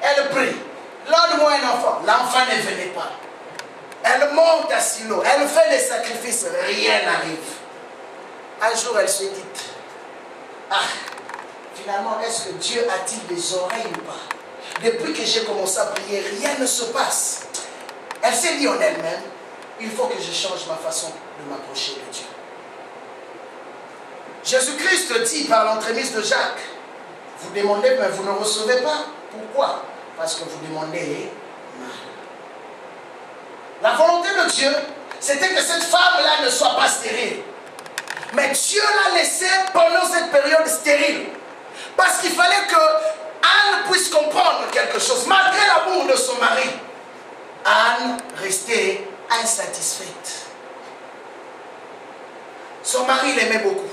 A: Elle prie, donne-moi un enfant. L'enfant ne venait pas. Elle monte à Silo, elle fait des sacrifices, rien n'arrive. Un jour, elle se dit, ah, finalement, est-ce que Dieu a-t-il des oreilles ou pas? Depuis que j'ai commencé à prier, rien ne se passe. Elle s'est dit en elle-même, il faut que je change ma façon de m'approcher de Dieu. Jésus-Christ dit par l'entremise de Jacques, vous demandez mais vous ne recevez pas. Pourquoi? Parce que vous demandez mal. La volonté de Dieu, c'était que cette femme-là ne soit pas stérile. Mais Dieu l'a laissée pendant cette période stérile. Parce qu'il fallait que Anne puisse comprendre quelque chose. Malgré l'amour de son mari, Anne restait insatisfaite. Son mari l'aimait beaucoup.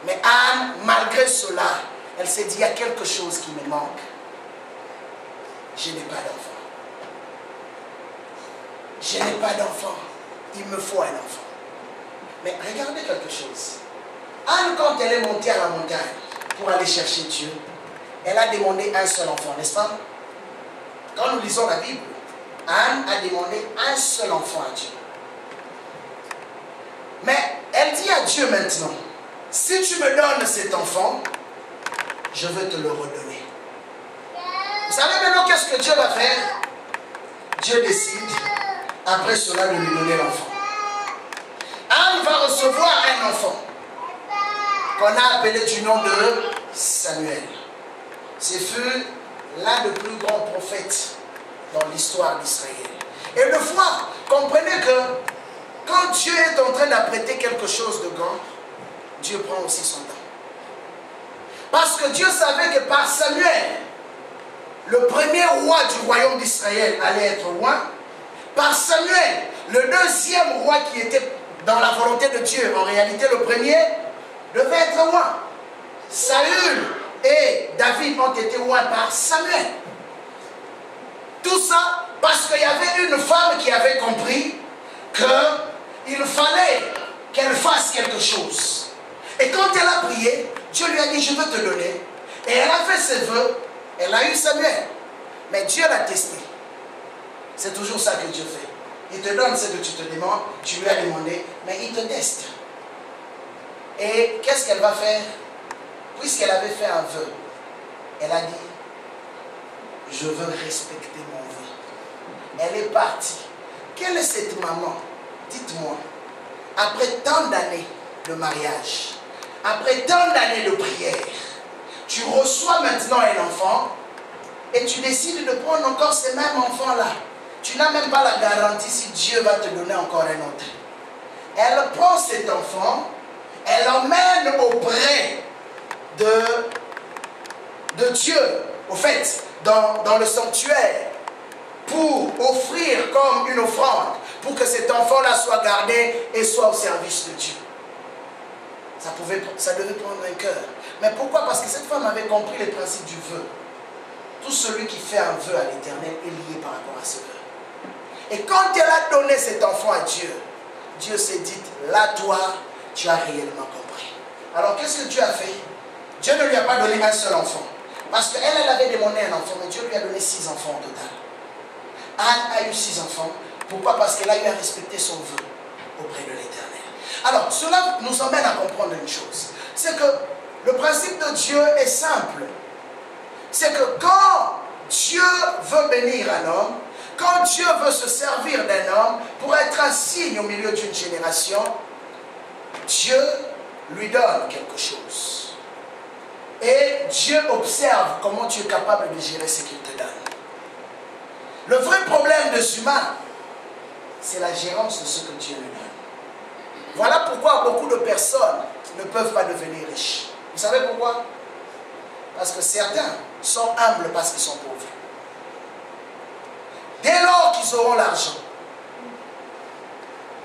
A: Mais Anne, malgré cela, elle s'est dit, il y a quelque chose qui me manque. Je n'ai pas d'enfant. Je n'ai pas d'enfant. Il me faut un enfant. Mais regardez quelque chose. Anne, quand elle est montée à la montagne pour aller chercher Dieu, elle a demandé un seul enfant, n'est-ce pas? Quand nous lisons la Bible, Anne a demandé un seul enfant à Dieu. Mais elle dit à Dieu maintenant, si tu me donnes cet enfant, je veux te le redonner. Vous savez maintenant qu'est-ce que Dieu va faire? Dieu décide, après cela, de lui donner l'enfant. Anne va recevoir un enfant qu'on a appelé du nom de Samuel. Ce fut l'un des plus grands prophètes dans l'histoire d'Israël. Et une fois, comprenez que quand Dieu est en train d'apprêter quelque chose de grand, Dieu prend aussi son temps. Parce que Dieu savait que par Samuel, le premier roi du royaume d'Israël allait être roi. Par Samuel, le deuxième roi qui était dans la volonté de Dieu, en réalité le premier, devait être roi. Saül et David ont été rois par Samuel. Tout ça parce qu'il y avait une femme qui avait compris qu'il fallait qu'elle fasse quelque chose. Et quand elle a prié, Dieu lui a dit, je veux te donner. Et elle a fait ses vœux, elle a eu Samuel. Mais Dieu l'a testé. C'est toujours ça que Dieu fait. Il te donne ce que tu te demandes, tu lui as demandé, mais il te teste. Et qu'est-ce qu'elle va faire? Puisqu'elle avait fait un vœu, elle a dit, je veux respecter mon vœu. Elle est partie. Quelle est cette maman? Dites-moi, après tant d'années de mariage, après tant d'années de prière, tu reçois maintenant un enfant et tu décides de prendre encore ce même enfant-là. Tu n'as même pas la garantie si Dieu va te donner encore un autre. Elle prend cet enfant, elle l'emmène auprès de Dieu, au fait, dans le sanctuaire, pour offrir comme une offrande, pour que cet enfant-là soit gardé et soit au service de Dieu. Ça devait prendre un cœur. Mais pourquoi? Parce que cette femme avait compris les principes du vœu. Tout celui qui fait un vœu à l'Éternel est lié par rapport à ce vœu. Et quand elle a donné cet enfant à Dieu, Dieu s'est dit, là toi, tu as réellement compris. Alors qu'est-ce que Dieu a fait? Dieu ne lui a pas donné un seul enfant. Parce qu'elle avait demandé un enfant, mais Dieu lui a donné 6 enfants au total. Anne a eu 6 enfants. Pourquoi? Parce qu'elle a eu à respecter son vœu auprès de l'Éternel. Alors, cela nous emmène à comprendre une chose. C'est que le principe de Dieu est simple. C'est que quand Dieu veut bénir un homme, quand Dieu veut se servir d'un homme pour être un signe au milieu d'une génération, Dieu lui donne quelque chose. Et Dieu observe comment tu es capable de gérer ce qu'il te donne. Le vrai problème des humains, c'est la gérance de ce que Dieu lui donne. Voilà pourquoi beaucoup de personnes ne peuvent pas devenir riches. Vous savez pourquoi? Parce que certains sont humbles parce qu'ils sont pauvres. Dès lors qu'ils auront l'argent,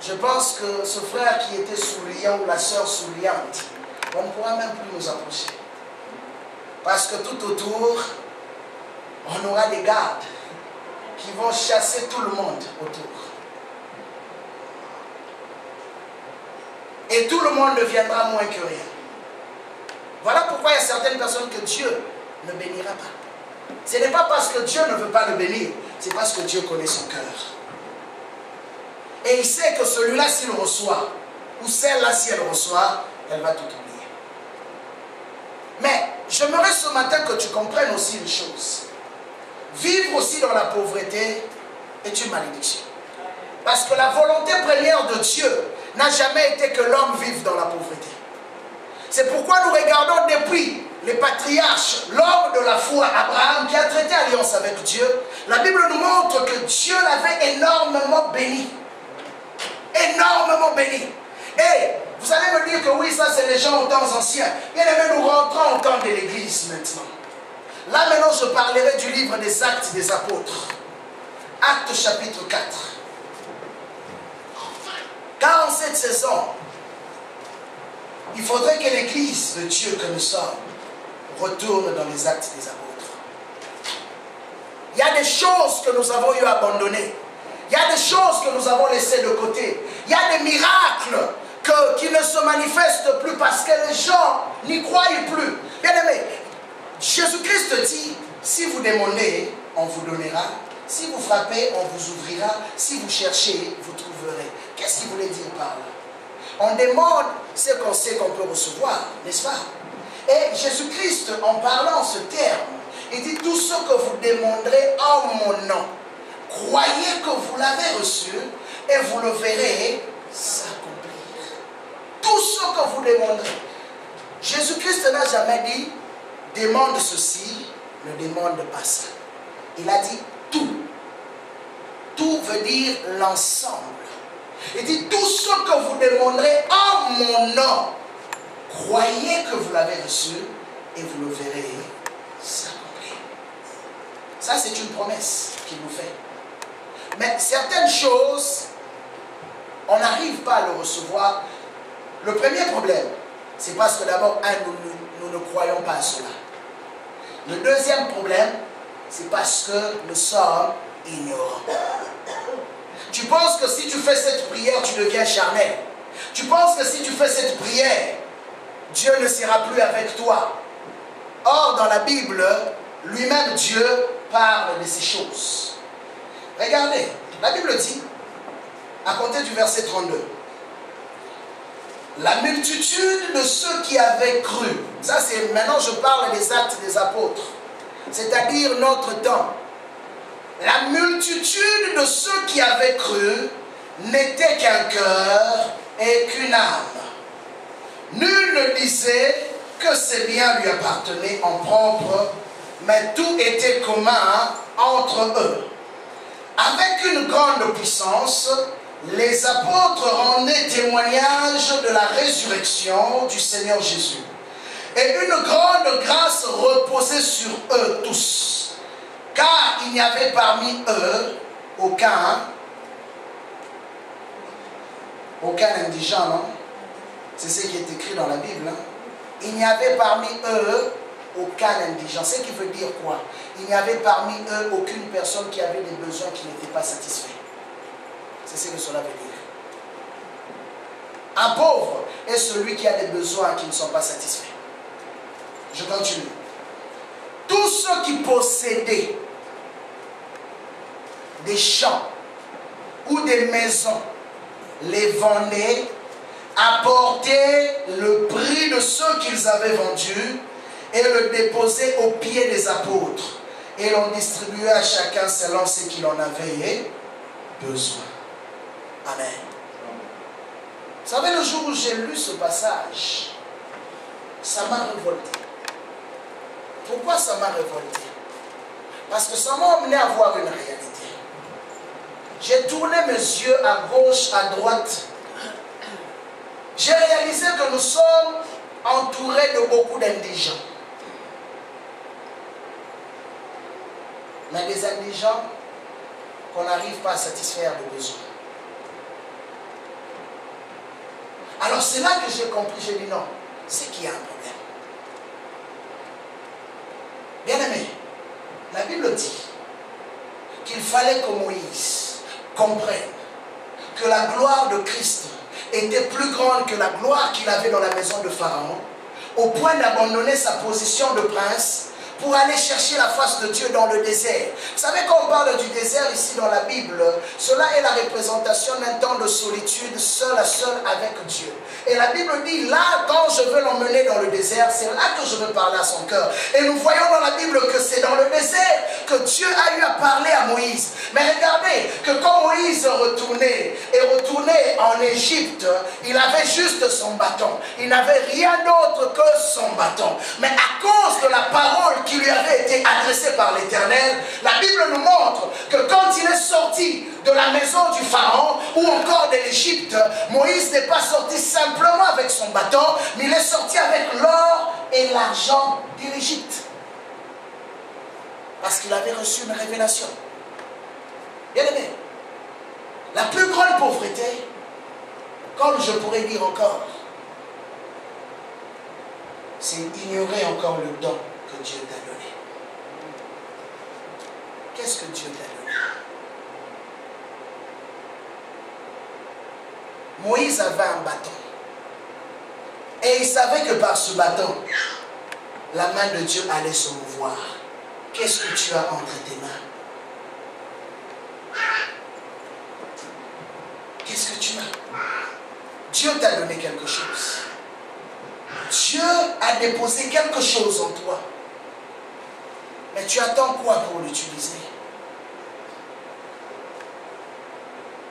A: Je pense que ce frère qui était souriant ou la sœur souriante, on ne pourra même plus nous approcher. Parce que tout autour, on aura des gardes qui vont chasser tout le monde autour. Et tout le monde ne viendra moins que rien. Voilà pourquoi il y a certaines personnes que Dieu ne bénira pas. Ce n'est pas parce que Dieu ne veut pas le bénir, c'est parce que Dieu connaît son cœur. Et il sait que celui-là, s'il reçoit, ou celle-là, si elle reçoit, elle va tout oublier. Mais j'aimerais ce matin que tu comprennes aussi une chose. Vivre aussi dans la pauvreté est une malédiction. Parce que la volonté première de Dieu n'a jamais été que l'homme vive dans la pauvreté. C'est pourquoi nous regardons depuis les patriarches, l'homme de la foi, Abraham, qui a traité alliance avec Dieu. La Bible nous montre que Dieu l'avait énormément béni. Énormément béni. Et vous allez me dire que oui, ça c'est les gens aux temps anciens. Bien aimé, nous rentrons au temps de l'Église maintenant. Là maintenant, je parlerai du livre des Actes des Apôtres. Actes chapitre 4. Car en cette saison, il faudrait que l'Église de Dieu que nous sommes retourne dans les Actes des Apôtres. Il y a des choses que nous avons eu à abandonner. Il y a des choses que nous avons laissées de côté. Il y a des miracles qui ne se manifestent plus parce que les gens n'y croient plus. Bien aimé, Jésus-Christ dit, si vous demandez, on vous donnera. Si vous frappez, on vous ouvrira. Si vous cherchez, vous trouverez. Qu'est-ce qu'il voulait dire par là? On demande ce qu'on sait qu'on peut recevoir, n'est-ce pas? Et Jésus-Christ, en parlant ce terme, il dit, tout ce que vous demanderez en mon nom, croyez que vous l'avez reçu et vous le verrez s'accomplir. Tout ce que vous demanderez. Jésus-Christ n'a jamais dit, demande ceci, ne demande pas ça. Il a dit tout. Tout veut dire l'ensemble. Il dit, tout ce que vous demanderez en mon nom, croyez que vous l'avez reçu et vous le verrez s'accomplir. Ça, c'est une promesse qu'il nous fait. Mais certaines choses, on n'arrive pas à le recevoir. Le premier problème, c'est parce que d'abord, nous ne croyons pas à cela. Le deuxième problème, c'est parce que nous sommes ignorants. Tu penses que si tu fais cette prière, tu deviens charnel. Tu penses que si tu fais cette prière, Dieu ne sera plus avec toi. Or, dans la Bible, lui-même Dieu parle de ces choses. Regardez, la Bible dit, à compter du verset 32, la multitude de ceux qui avaient cru, ça c'est, maintenant je parle des Actes des Apôtres, c'est-à-dire notre temps. La multitude de ceux qui avaient cru n'était qu'un cœur et qu'une âme. Nul ne disait que ses biens lui appartenaient en propre, mais tout était commun entre eux. Avec une grande puissance, les apôtres rendaient témoignage de la résurrection du Seigneur Jésus. Et une grande grâce reposait sur eux tous. Car il n'y avait parmi eux aucun indigent, non? C'est ce qui est écrit dans la Bible. Hein? Il n'y avait parmi eux aucun indigent. Ce qui veut dire quoi? Il n'y avait parmi eux aucune personne qui avait des besoins qui n'étaient pas satisfaits. C'est ce que cela veut dire. Un pauvre est celui qui a des besoins qui ne sont pas satisfaits. Je continue. Tous ceux qui possédaient des champs ou des maisons les vendaient, apportaient le prix de ceux qu'ils avaient vendus et le déposaient aux pieds des apôtres et l'on distribuait à chacun selon ce qu'il en avait besoin. Amen. Vous savez, le jour où j'ai lu ce passage, ça m'a révolté. Pourquoi ça m'a révolté? Parce que ça m'a amené à voir une réalité. J'ai tourné mes yeux à gauche, à droite. J'ai réalisé que nous sommes entourés de beaucoup d'indigents. Mais des indigents qu'on n'arrive pas à satisfaire les besoins. Alors c'est là que j'ai compris, j'ai dit non, c'est qu'il y a un problème. Bien aimé, la Bible dit qu'il fallait que Moïse comprenne que la gloire de Christ était plus grande que la gloire qu'il avait dans la maison de Pharaon, au point d'abandonner sa position de prince pour aller chercher la face de Dieu dans le désert. Vous savez, quand on parle du désert ici dans la Bible, cela est la représentation d'un temps de solitude, seul à seul avec Dieu. Et la Bible dit, là, quand je veux l'emmener dans le désert, c'est là que je veux parler à son cœur. Et nous voyons dans la Bible que c'est dans le désert que Dieu a eu à parler à Moïse. Mais regardez que quand Moïse retournait en Égypte, il avait juste son bâton. Il n'avait rien d'autre que son bâton. Mais à cause de la parole qui lui avait été adressée par l'Éternel, la Bible nous montre que quand il est sorti de la maison du Pharaon ou encore de l'Égypte, Moïse n'est pas sorti simplement avec son bâton, mais il est sorti avec l'or et l'argent de l'Égypte. Parce qu'il avait reçu une révélation. Bien aimé, la plus grande pauvreté, comme je pourrais dire encore, c'est ignorer encore le don que Dieu t'a donné. Qu'est-ce que Dieu t'a donné? Moïse avait un bâton. Et il savait que par ce bâton, la main de Dieu allait se mouvoir. Qu'est-ce que tu as entre tes mains? Qu'est-ce que tu as? Dieu t'a donné quelque chose. Dieu a déposé quelque chose en toi. Mais tu attends quoi pour l'utiliser?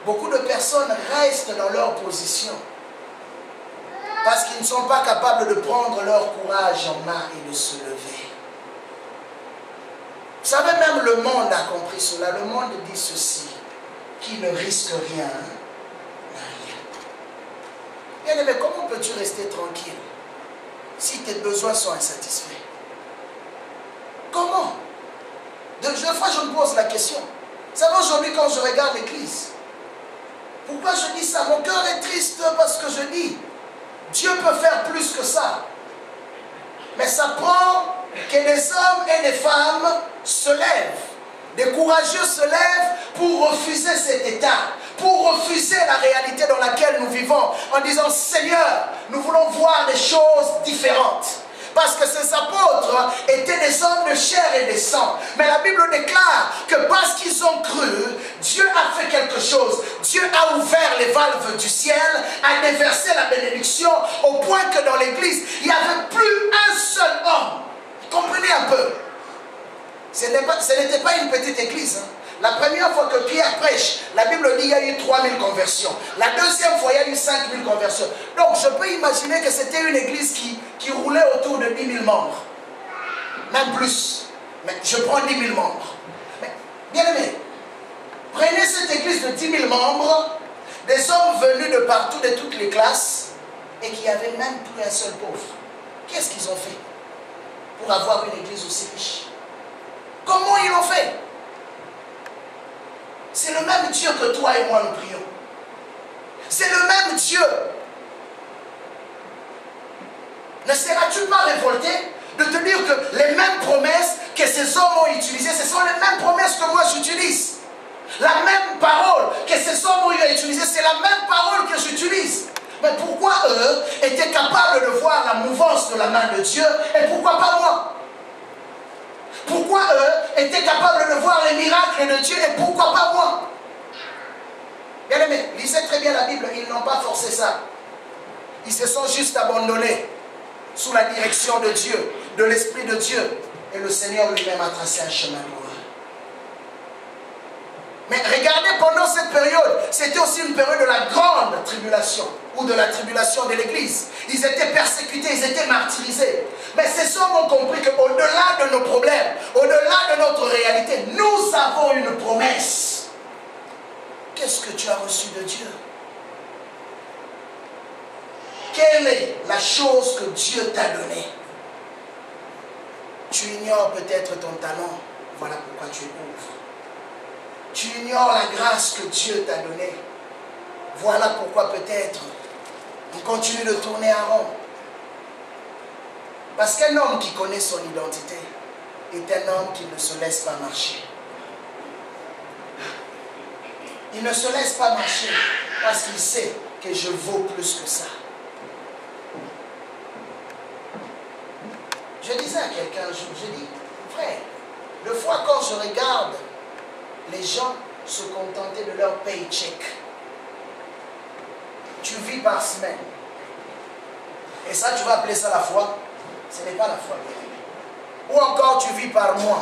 A: Beaucoup de personnes restent dans leur position parce qu'ils ne sont pas capables de prendre leur courage en main et de se lever. Vous savez, même le monde a compris cela. Le monde dit ceci: qui ne risque rien n'a rien. Bien aimé, comment peux-tu rester tranquille si tes besoins sont insatisfaits? Comment? Deux fois, je me pose la question. Vous savez, aujourd'hui, quand je regarde l'église, pourquoi je dis ça? Mon cœur est triste parce que je dis, Dieu peut faire plus que ça. Mais ça prend que des hommes et des femmes se lèvent. Des courageux se lèvent pour refuser cet état, pour refuser la réalité dans laquelle nous vivons, en disant, Seigneur, nous voulons voir des choses différentes. Parce que ces apôtres étaient des hommes de chair et de sang. Mais la Bible déclare que parce qu'ils ont cru, Dieu a fait quelque chose. Dieu a ouvert les valves du ciel, a déversé la bénédiction, au point que dans l'église, il n'y avait plus un seul homme. Comprenez un peu. Ce n'était pas une petite église. La première fois que Pierre prêche, la Bible dit qu'il y a eu 3000 conversions. La deuxième fois, il y a eu 5000 conversions. Donc, je peux imaginer que c'était une église qui roulait autour de 10 000 membres. Même plus. Mais je prends 10 000 membres. Mais, bien aimé, prenez cette église de 10 000 membres, des hommes venus de partout, de toutes les classes, et qui n'avaient même plus un seul pauvre. Qu'est-ce qu'ils ont fait pour avoir une église aussi riche? Comment ils l'ont fait? C'est le même Dieu que toi et moi nous prions. C'est le même Dieu. Ne seras-tu pas révolté de te dire que les mêmes promesses que ces hommes ont utilisées, ce sont les mêmes promesses que moi j'utilise? La même parole que ces hommes ont utilisée, c'est la même parole que j'utilise. Mais pourquoi eux étaient capables de voir la mouvance de la main de Dieu et pourquoi pas moi? Pourquoi eux étaient capables de voir les miracles de Dieu et pourquoi pas moi? Bien aimé, lisez très bien la Bible, ils n'ont pas forcé ça. Ils se sont juste abandonnés sous la direction de Dieu, de l'Esprit de Dieu. Et le Seigneur lui-même a tracé un chemin pour eux. Mais regardez, pendant cette période, c'était aussi une période de la grande tribulation, ou de la tribulation de l'Église. Ils étaient persécutés, ils étaient martyrisés. Mais ces hommes ont compris qu'au-delà de nos problèmes, au-delà de notre réalité, nous avons une promesse. Qu'est-ce que tu as reçu de Dieu? Quelle est la chose que Dieu t'a donnée? Tu ignores peut-être ton talent, voilà pourquoi tu es pauvre. Tu ignores la grâce que Dieu t'a donnée. Voilà pourquoi peut-être On continue de tourner en rond. Parce qu'un homme qui connaît son identité est un homme qui ne se laisse pas marcher. Il ne se laisse pas marcher parce qu'il sait que je vaux plus que ça. Je disais à quelqu'un un jour, je dis, frère, des fois quand je regarde les gens se contenter de leur paycheck, tu vis par semaine. Et ça, tu vas appeler ça la foi? Ce n'est pas la foi. Ou encore, tu vis par mois.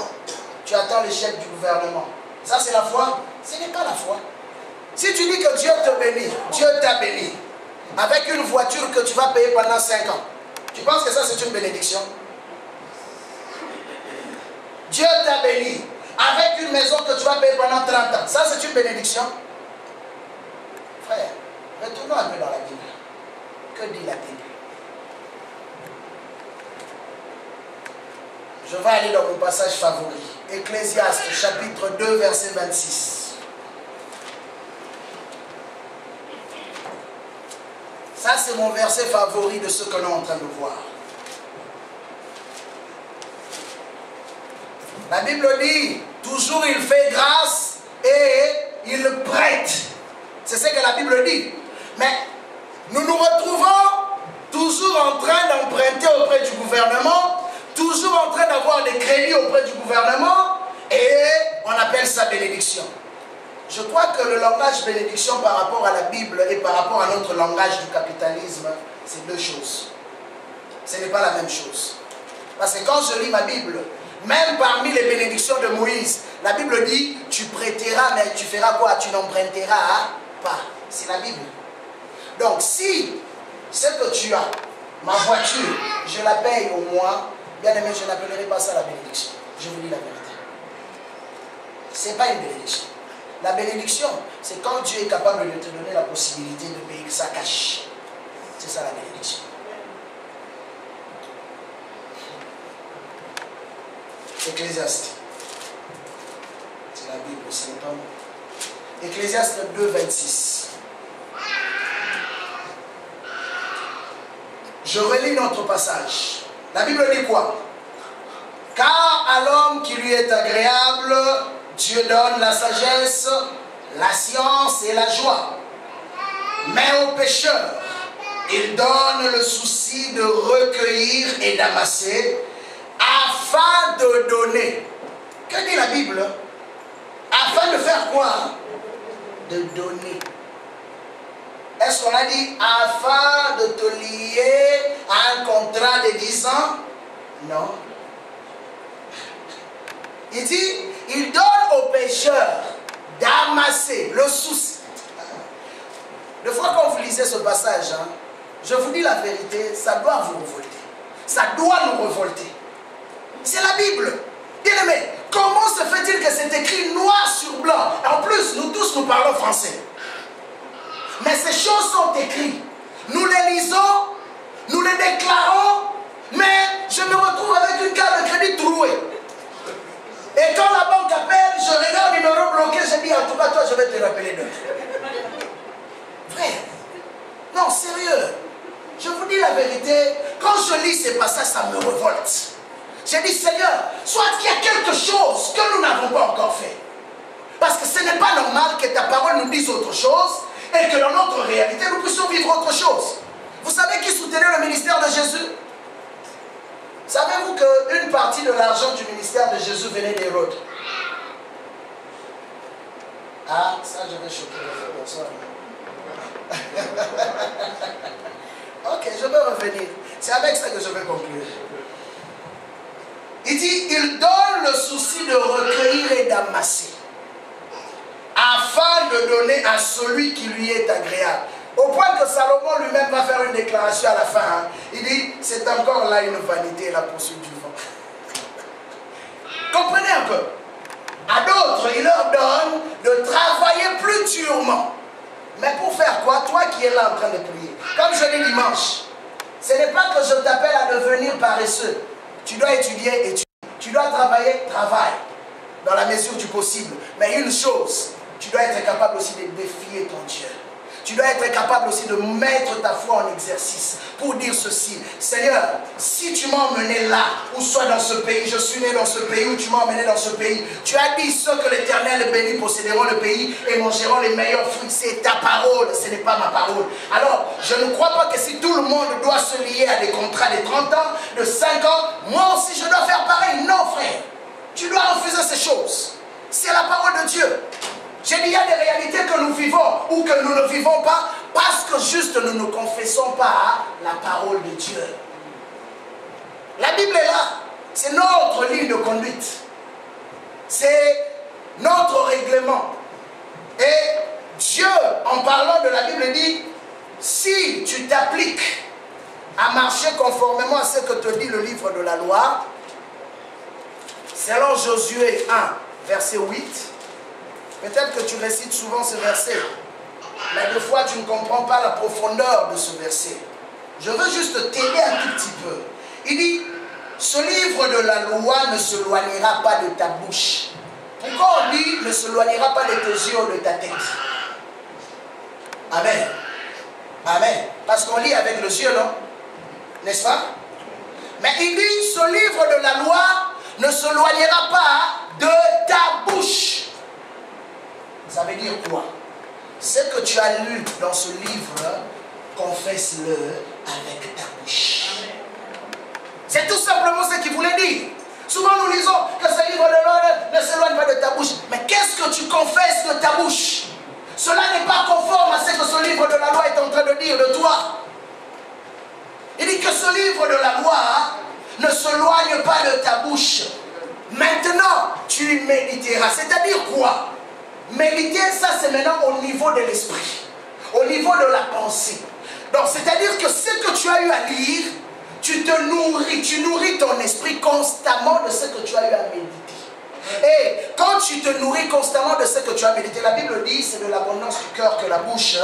A: Tu attends le chèque du gouvernement. Ça, c'est la foi? Ce n'est pas la foi. Si tu dis que Dieu te bénit, Dieu t'a béni, avec une voiture que tu vas payer pendant 5 ans, tu penses que ça, c'est une bénédiction? Dieu t'a béni, avec une maison que tu vas payer pendant 30 ans, ça, c'est une bénédiction? Frère, retournons un peu dans la Bible. Que dit la Bible? Je vais aller dans mon passage favori. Ecclésiaste, chapitre 2, verset 26. Ça, c'est mon verset favori de ce que nous sommes en train de voir. La Bible dit, toujours il fait grâce et il prête. C'est ce que la Bible dit. Mais nous nous retrouvons toujours en train d'emprunter auprès du gouvernement, toujours en train d'avoir des crédits auprès du gouvernement, et on appelle ça bénédiction. Je crois que le langage bénédiction par rapport à la Bible et par rapport à notre langage du capitalisme, c'est deux choses. Ce n'est pas la même chose. Parce que quand je lis ma Bible, même parmi les bénédictions de Moïse, la Bible dit, tu prêteras, mais tu feras quoi? Tu n'emprunteras pas. C'est la Bible. Donc si ce que tu as, ma voiture, je la paye au mois, bien aimé, je n'appellerai pas ça la bénédiction. Je vous dis la vérité. Ce n'est pas une bénédiction. La bénédiction, c'est quand Dieu est capable de te donner la possibilité de payer sa cash. C'est ça la bénédiction. Ecclésiaste. C'est la Bible, ce n'est pas moi. Ecclésiaste 2, 26. Je relis notre passage. La Bible dit quoi? Car à l'homme qui lui est agréable, Dieu donne la sagesse, la science et la joie. Mais aux pécheurs, il donne le souci de recueillir et d'amasser, afin de donner. Que dit la Bible? Afin de faire quoi? De donner. Est-ce qu'on a dit afin de te lier à un contrat de 10 ans? Non. Il dit, il donne aux pécheurs d'amasser le souci. Des fois quand vous lisez ce passage, hein, je vous dis la vérité, ça doit vous révolter. Ça doit nous révolter. C'est la Bible. Bien aimé, comment se fait-il que c'est écrit noir sur blanc? En plus, nous tous nous parlons français. Mais ces choses sont écrites. Nous les lisons, nous les déclarons, mais je me retrouve avec une carte de crédit trouée. Et quand la banque appelle, je regarde le numéro bloqué, je dis en tout cas, toi, je vais te rappeler d'eux. Frère, non, sérieux. Je vous dis la vérité, quand je lis ces passages, ça me révolte. J'ai dit, Seigneur, soit qu'il y a quelque chose que nous n'avons pas encore fait. Parce que ce n'est pas normal que ta parole nous dise autre chose et que dans notre réalité, nous puissions vivre autre chose. Vous savez qui soutenait le ministère de Jésus? Savez-vous qu'une partie de l'argent du ministère de Jésus venait d'Hérode? Ah, ça je vais choquer les personnes. Ok, je vais revenir. C'est avec ça que je vais conclure. Il dit, il donne le souci de recueillir et d'amasser, afin de donner à celui qui lui est agréable. Au point que Salomon lui-même va faire une déclaration à la fin. Hein. Il dit, c'est encore là une vanité, la poursuite du vent. Comprenez un peu. À d'autres, il leur donne de travailler plus durement. Mais pour faire quoi? Toi qui es là en train de prier. Comme je dis dimanche, ce n'est pas que je t'appelle à devenir paresseux. Tu dois étudier, étudier. Tu dois travailler, travaille. Dans la mesure du possible. Mais une chose, tu dois être capable aussi de défier ton Dieu. tu dois être capable aussi de mettre ta foi en exercice pour dire ceci. Seigneur, si tu m'as emmené là, ou soit dans ce pays, je suis né dans ce pays, ou tu m'as emmené dans ce pays, tu as dit ceux que l'Éternel bénit posséderont le pays et mangeront les meilleurs fruits. C'est ta parole, ce n'est pas ma parole. Alors, je ne crois pas que si tout le monde doit se lier à des contrats de 30 ans, de 5 ans, moi aussi je dois faire pareil. Non, frère, tu dois refuser ces choses. C'est la parole de Dieu. J'ai dit, il y a des réalités que nous vivons ou que nous ne vivons pas parce que juste nous ne confessons pas la parole de Dieu. La Bible est là. C'est notre ligne de conduite. C'est notre règlement. Et Dieu, en parlant de la Bible, dit, si tu t'appliques à marcher conformément à ce que te dit le livre de la loi, selon Josué 1, verset 8, peut-être que tu récites souvent ce verset, mais des fois tu ne comprends pas la profondeur de ce verset. Je veux juste t'aider un tout petit peu. Il dit, ce livre de la loi ne se loignera pas de ta bouche. Pourquoi on dit ne se loignera pas de tes yeux ou de ta tête? Amen. Amen. Parce qu'on lit avec les yeux, non? N'est-ce pas? Mais il dit, ce livre de la loi ne se loignera pas de ta bouche. Ça veut dire quoi? Ce que tu as lu dans ce livre, confesse-le avec ta bouche. C'est tout simplement ce qu'il voulait dire. Souvent nous lisons que ce livre de loi ne s'éloigne pas de ta bouche. Mais qu'est-ce que tu confesses de ta bouche? Cela n'est pas conforme à ce que ce livre de la loi est en train de dire de toi. Il dit que ce livre de la loi ne s'éloigne pas de ta bouche. Maintenant, tu méditeras. C'est-à-dire quoi? Méditer, ça c'est maintenant au niveau de l'esprit, au niveau de la pensée. Donc c'est-à-dire que ce que tu as eu à lire, tu te nourris, tu nourris ton esprit constamment de ce que tu as eu à méditer. Et quand tu te nourris constamment de ce que tu as médité, la Bible dit, c'est de l'abondance du cœur que la bouche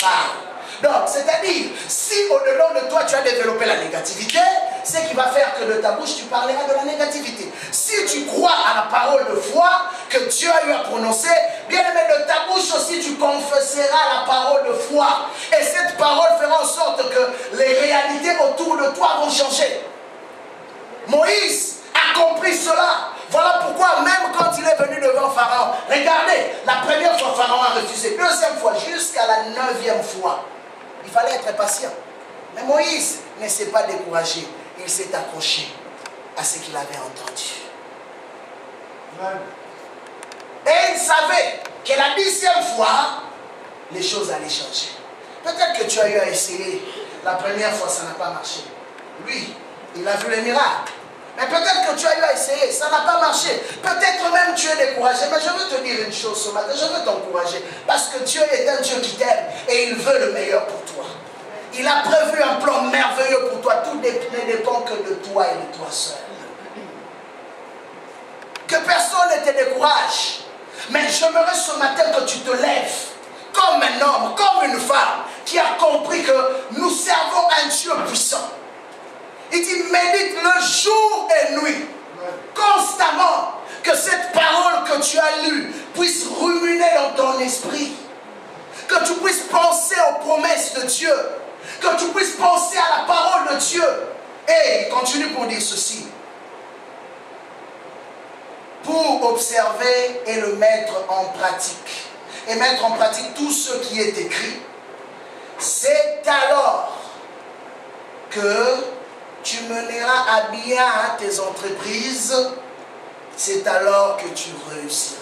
A: parle. Donc, c'est-à-dire, si au-dedans de toi tu as développé la négativité, ce qui va faire que de ta bouche tu parleras de la négativité. Si tu crois à la parole de foi que Dieu a eu à prononcer, bien aimé, de ta bouche aussi tu confesseras la parole de foi. Et cette parole fera en sorte que les réalités autour de toi vont changer. Moïse a compris cela. Voilà pourquoi même quand il est venu devant Pharaon, regardez, la première fois Pharaon a refusé, deuxième fois, jusqu'à la 9e fois. Il fallait être patient. Mais Moïse ne s'est pas découragé. Il s'est accroché à ce qu'il avait entendu. Et il savait que la 10e fois, les choses allaient changer. Peut-être que tu as eu à essayer. La première fois, ça n'a pas marché. Lui, il a vu les miracles. Mais peut-être que tu as eu à essayer, ça n'a pas marché. Peut-être même tu es découragé. Mais je veux te dire une chose ce matin, je veux t'encourager. Parce que Dieu est un Dieu qui t'aime et il veut le meilleur pour toi. Il a prévu un plan merveilleux pour toi. Tout ne dépend que de toi et de toi seul. Que personne ne te décourage. Mais j'aimerais ce matin que tu te lèves comme un homme, comme une femme qui a compris que nous servons un Dieu puissant. Il dit, médite-le jour et nuit, constamment, que cette parole que tu as lue puisse ruminer dans ton esprit, que tu puisses penser aux promesses de Dieu, que tu puisses penser à la parole de Dieu. Et il continue pour dire ceci, pour observer et le mettre en pratique, et mettre en pratique tout ce qui est écrit, c'est alors que tu mèneras à bien tes entreprises, c'est alors que tu réussiras.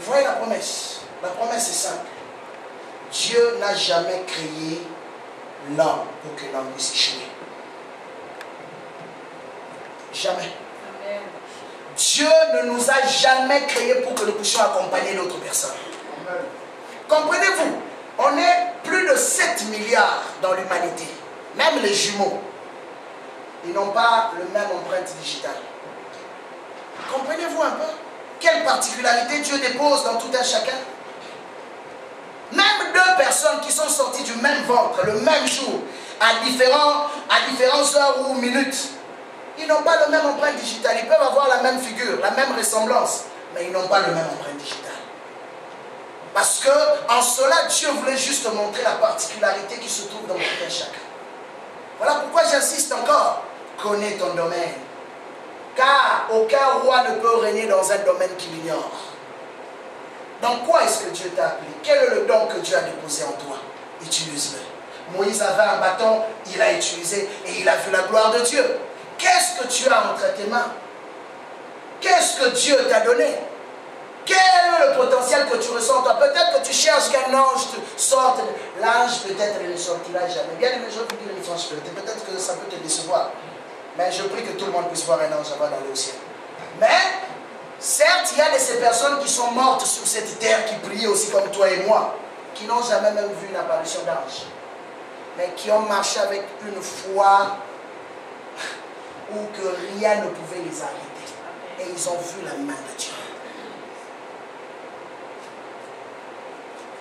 A: Vous voyez la promesse? La promesse est simple. Dieu n'a jamais créé l'homme pour que l'homme puisse échouer. Jamais. Amen. Dieu ne nous a jamais créés pour que nous puissions accompagner d'autres personnes. Comprenez-vous? On est plus de 7 milliards dans l'humanité. Même les jumeaux, ils n'ont pas le même empreinte digitale. Comprenez-vous un peu? Quelle particularité Dieu dépose dans tout un chacun? Même deux personnes qui sont sorties du même ventre, le même jour, à différentes heures ou minutes, ils n'ont pas le même empreinte digitale. Ils peuvent avoir la même figure, la même ressemblance, mais ils n'ont pas le même empreinte digitale. Parce que en cela, Dieu voulait juste montrer la particularité qui se trouve dans tout un chacun. Voilà pourquoi j'insiste encore. Connais ton domaine. Car aucun roi ne peut régner dans un domaine qu'il ignore. Dans quoi est-ce que Dieu t'a appelé? Quel est le don que Dieu a déposé en toi? Utilise-le. Moïse avait un bâton, il l'a utilisé et il a vu la gloire de Dieu. Qu'est-ce que tu as entre tes mains? Qu'est-ce que Dieu t'a donné? Quel est le potentiel que tu ressens? Peut-être que tu cherches qu'un ange te sorte. L'ange peut-être ne sortira jamais. Bien aimé, je vais vous dire une franchité. Peut-être que ça peut te décevoir. Mais je prie que tout le monde puisse voir un ange avant d'aller au ciel. Mais, certes, il y a de ces personnes qui sont mortes sur cette terre, qui priaient aussi comme toi et moi, qui n'ont jamais même vu une apparition d'ange, mais qui ont marché avec une foi où que rien ne pouvait les arrêter. Et ils ont vu la main de Dieu.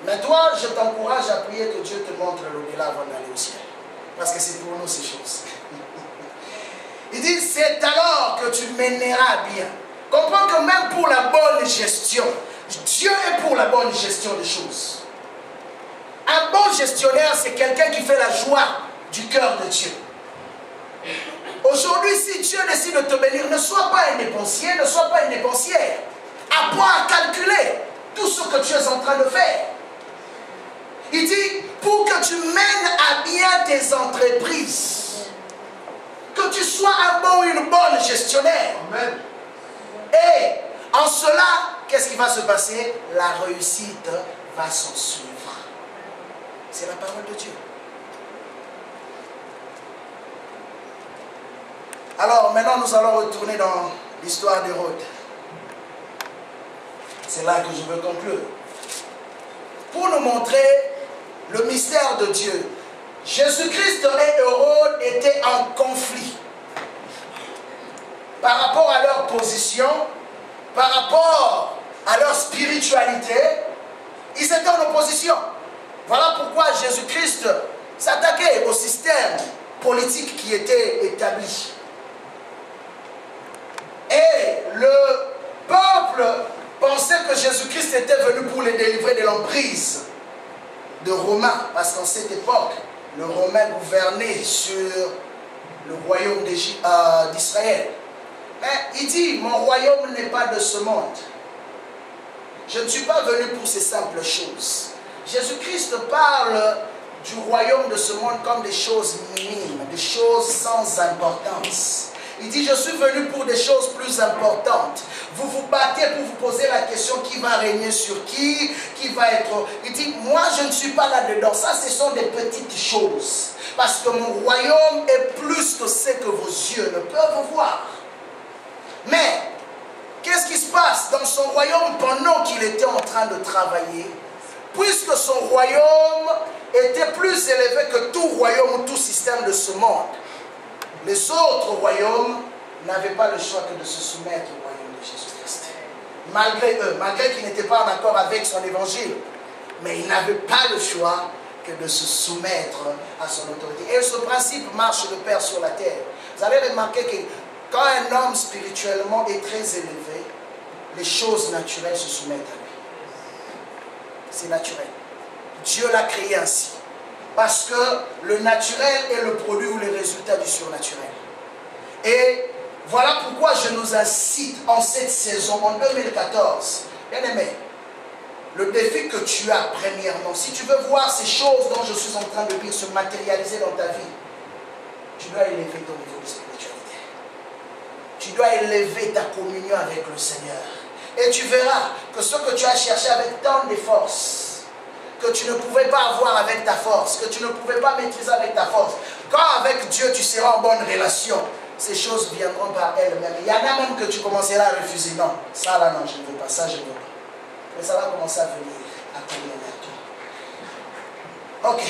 A: Mais toi, je t'encourage à prier que Dieu te montre l'au-delà avant d'aller au ciel. Parce que c'est pour nous ces choses. Il dit, c'est alors que tu mèneras bien. Comprends que même pour la bonne gestion, Dieu est pour la bonne gestion des choses. Un bon gestionnaire, c'est quelqu'un qui fait la joie du cœur de Dieu. Aujourd'hui, si Dieu décide de te bénir, ne sois pas un dépensier, ne sois pas une dépensière. Apprends à calculer tout ce que tu es en train de faire. Il dit, pour que tu mènes à bien tes entreprises, que tu sois un bon ou une bonne gestionnaire. Amen. Et en cela, qu'est-ce qui va se passer? La réussite va s'en suivre. C'est la parole de Dieu. Alors maintenant, nous allons retourner dans l'histoire d'Hérode. C'est là que je veux conclure. Pour nous montrer le mystère de Dieu. Jésus-Christ et Hérode étaient en conflit par rapport à leur position, par rapport à leur spiritualité. Ils étaient en opposition. Voilà pourquoi Jésus-Christ s'attaquait au système politique qui était établi. Et le peuple pensait que Jésus-Christ était venu pour les délivrer de l'emprise de Romains, parce qu'en cette époque, le Romain gouvernait sur le royaume d'Israël. Mais il dit, mon royaume n'est pas de ce monde. Je ne suis pas venu pour ces simples choses. Jésus-Christ parle du royaume de ce monde comme des choses minimes, des choses sans importance. Il dit, je suis venu pour des choses plus importantes. Vous vous battez pour vous poser la question qui va régner sur qui va être... Il dit, moi je ne suis pas là-dedans. Ça, ce sont des petites choses. Parce que mon royaume est plus que ce que vos yeux ne peuvent voir. Mais, qu'est-ce qui se passe dans son royaume pendant qu'il était en train de travailler? Puisque son royaume était plus élevé que tout royaume ou tout système de ce monde. Les autres royaumes n'avaient pas le choix que de se soumettre au royaume de Jésus-Christ. Malgré eux, malgré qu'ils n'étaient pas en accord avec son évangile. Mais ils n'avaient pas le choix que de se soumettre à son autorité. Et ce principe marche de pair sur la terre. Vous avez remarqué que quand un homme spirituellement est très élevé, les choses naturelles se soumettent à lui. C'est naturel. Dieu l'a créé ainsi. Parce que le naturel est le produit ou le résultat du surnaturel. Et voilà pourquoi je nous incite en cette saison, en 2014, bien aimé, le défi que tu as premièrement, si tu veux voir ces choses dont je suis en train de dire se matérialiser dans ta vie, tu dois élever ton niveau de spiritualité. Tu dois élever ta communion avec le Seigneur. Et tu verras que ce que tu as cherché avec tant de force, que tu ne pouvais pas avoir avec ta force, que tu ne pouvais pas maîtriser avec ta force. Quand avec Dieu tu seras en bonne relation, ces choses viendront par elles-mêmes. Il y en a même que tu commenceras à refuser. Non, ça là non, je ne veux pas, ça je ne veux pas. Mais ça va commencer à venir, à courir vers toi. Ok.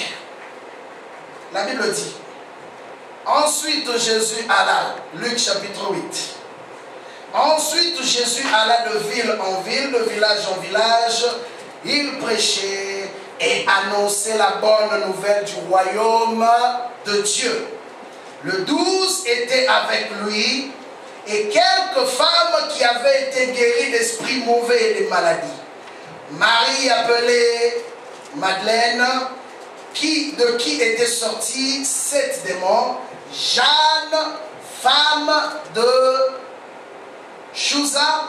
A: La Bible dit, ensuite Jésus alla, Luc chapitre 8. Ensuite Jésus alla de ville en ville, de village en village, il prêchait et annonçait la bonne nouvelle du royaume de Dieu. Le 12 était avec lui et quelques femmes qui avaient été guéries d'esprits mauvais et de maladies. Marie appelée Madeleine, de qui étaient sortis 7 démons, Jeanne, femme de Chouza,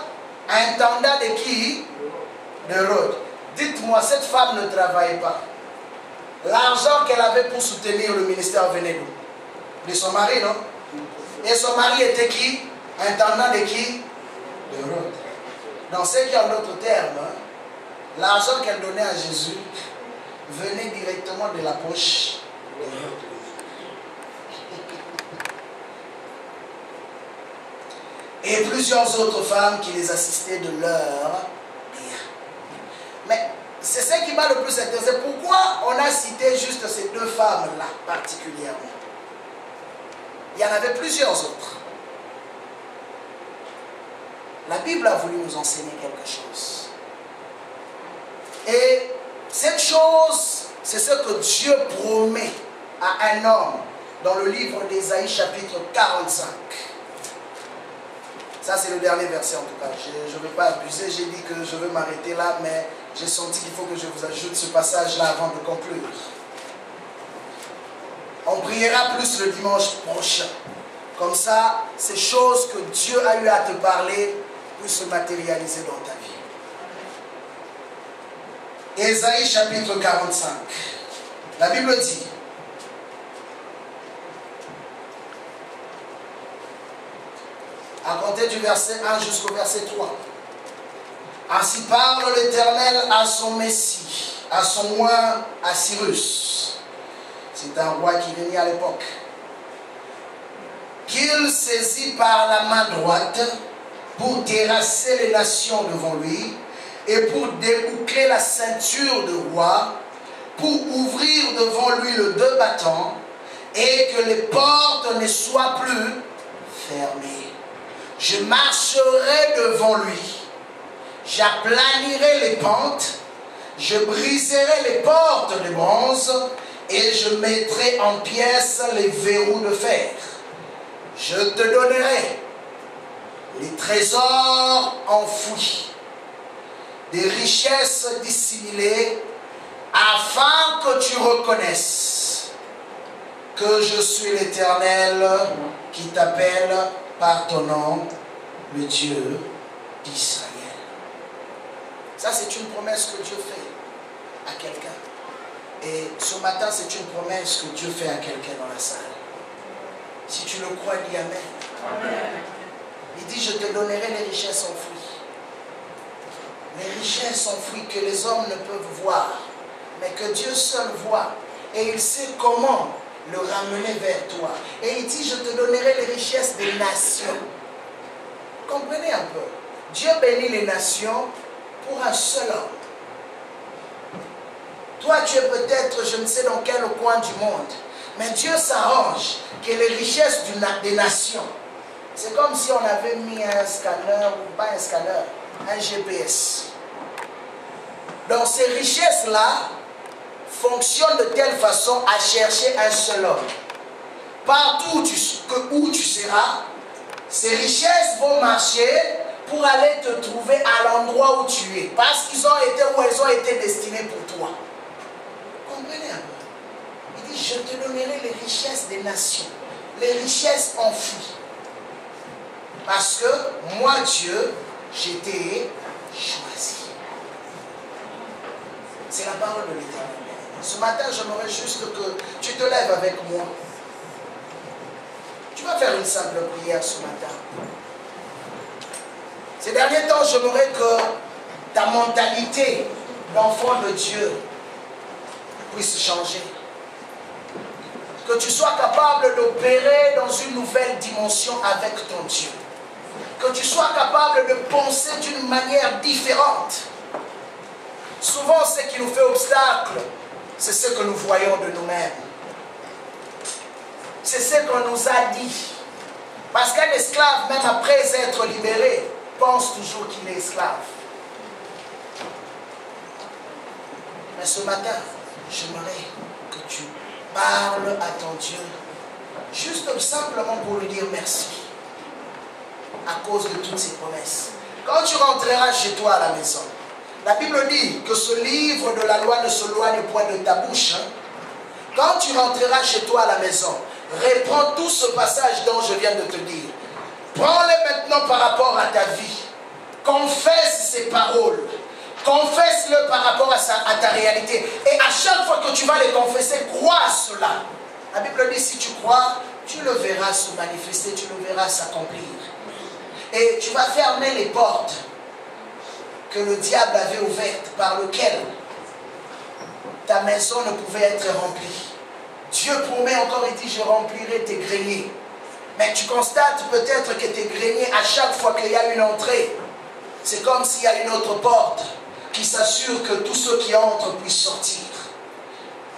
A: intendant de qui? d'Hérode. Dites-moi, cette femme ne travaillait pas. L'argent qu'elle avait pour soutenir le ministère venait d'où? De son mari, non? Et son mari était qui? Intendant de qui? D'Hérode. Dans ce qui, en d'autres termes, l'argent qu'elle donnait à Jésus venait directement de la poche d'Hérode. Et plusieurs autres femmes qui les assistaient de leur bien. Mais c'est ce qui m'a le plus intéressé. Pourquoi on a cité juste ces 2 femmes-là particulièrement? Il y en avait plusieurs autres. La Bible a voulu nous enseigner quelque chose. Et cette chose, c'est ce que Dieu promet à un homme dans le livre d'Ésaïe chapitre 45. Ça, c'est le dernier verset en tout cas. Je ne veux pas abuser, j'ai dit que je veux m'arrêter là, mais j'ai senti qu'il faut que je vous ajoute ce passage-là avant de conclure. On priera plus le dimanche prochain. Comme ça, ces choses que Dieu a eu à te parler puissent se matérialiser dans ta vie. Ésaïe chapitre 45. La Bible dit: à compter du verset 1 jusqu'au verset 3. Ainsi parle l'Éternel à son Messie, à son oint, à Cyrus. C'est un roi qui venait à l'époque. Qu'il saisit par la main droite pour terrasser les nations devant lui et pour déboucler la ceinture de roi, pour ouvrir devant lui le 2 battants et que les portes ne soient plus fermées. Je marcherai devant lui, j'aplanirai les pentes, je briserai les portes de bronze et je mettrai en pièces les verrous de fer. Je te donnerai les trésors enfouis, des richesses dissimulées, afin que tu reconnaisses que je suis l'Éternel qui t'appelle par ton nom, le Dieu d'Israël. Ça, c'est une promesse que Dieu fait à quelqu'un. Et ce matin, c'est une promesse que Dieu fait à quelqu'un dans la salle. Si tu le crois, dis Amen. Amen. Il dit: je te donnerai les richesses enfouies. Les richesses enfouies que les hommes ne peuvent voir, mais que Dieu seul voit. Et il sait comment le ramener vers toi. Et il dit: je te donnerai les richesses des nations. Comprenez un peu. Dieu bénit les nations pour un seul homme. Toi, tu es peut-être, je ne sais dans quel coin du monde, mais Dieu s'arrange que les richesses des nations, c'est comme si on avait mis un scanner, ou pas un scanner, un GPS. Donc ces richesses-là fonctionnent de telle façon à chercher un seul homme. Partout où tu seras, ces richesses vont marcher pour aller te trouver à l'endroit où tu es. Parce qu'ils ont été où elles ont été destinées pour toi. Comprenez un peu. Il dit: je te donnerai les richesses des nations, les richesses enfouies. Parce que moi, Dieu, je t'ai choisi. C'est la parole de l'Éternel. Ce matin, j'aimerais juste que tu te lèves avec moi. Tu vas faire une simple prière ce matin. Ces derniers temps, j'aimerais que ta mentalité d'enfant de Dieu puisse changer. Que tu sois capable d'opérer dans une nouvelle dimension avec ton Dieu. Que tu sois capable de penser d'une manière différente. Souvent, ce qui nous fait obstacle, c'est ce que nous voyons de nous-mêmes. C'est ce qu'on nous a dit. Parce qu'un esclave, même après être libéré, pense toujours qu'il est esclave. Mais ce matin, j'aimerais que tu parles à ton Dieu, juste simplement pour lui dire merci, à cause de toutes ces promesses. Quand tu rentreras chez toi à la maison, La Bible dit que ce livre de la loi ne s'éloigne point de ta bouche. Quand tu rentreras chez toi à la maison, reprends tout ce passage dont je viens de te dire. Prends-les maintenant par rapport à ta vie. Confesse ces paroles. Confesse-le par rapport à ta réalité. Et à chaque fois que tu vas les confesser, crois à cela. La Bible dit, si tu crois, tu le verras se manifester, tu le verras s'accomplir. Et tu vas fermer les portes que le diable avait ouvertes, par lesquelles ta maison ne pouvait être remplie. Dieu promet encore, il dit, je remplirai tes greniers. Mais tu constates peut-être que tes greniers, à chaque fois qu'il y a une entrée, c'est comme s'il y a une autre porte qui s'assure que tous ceux qui entrent puissent sortir.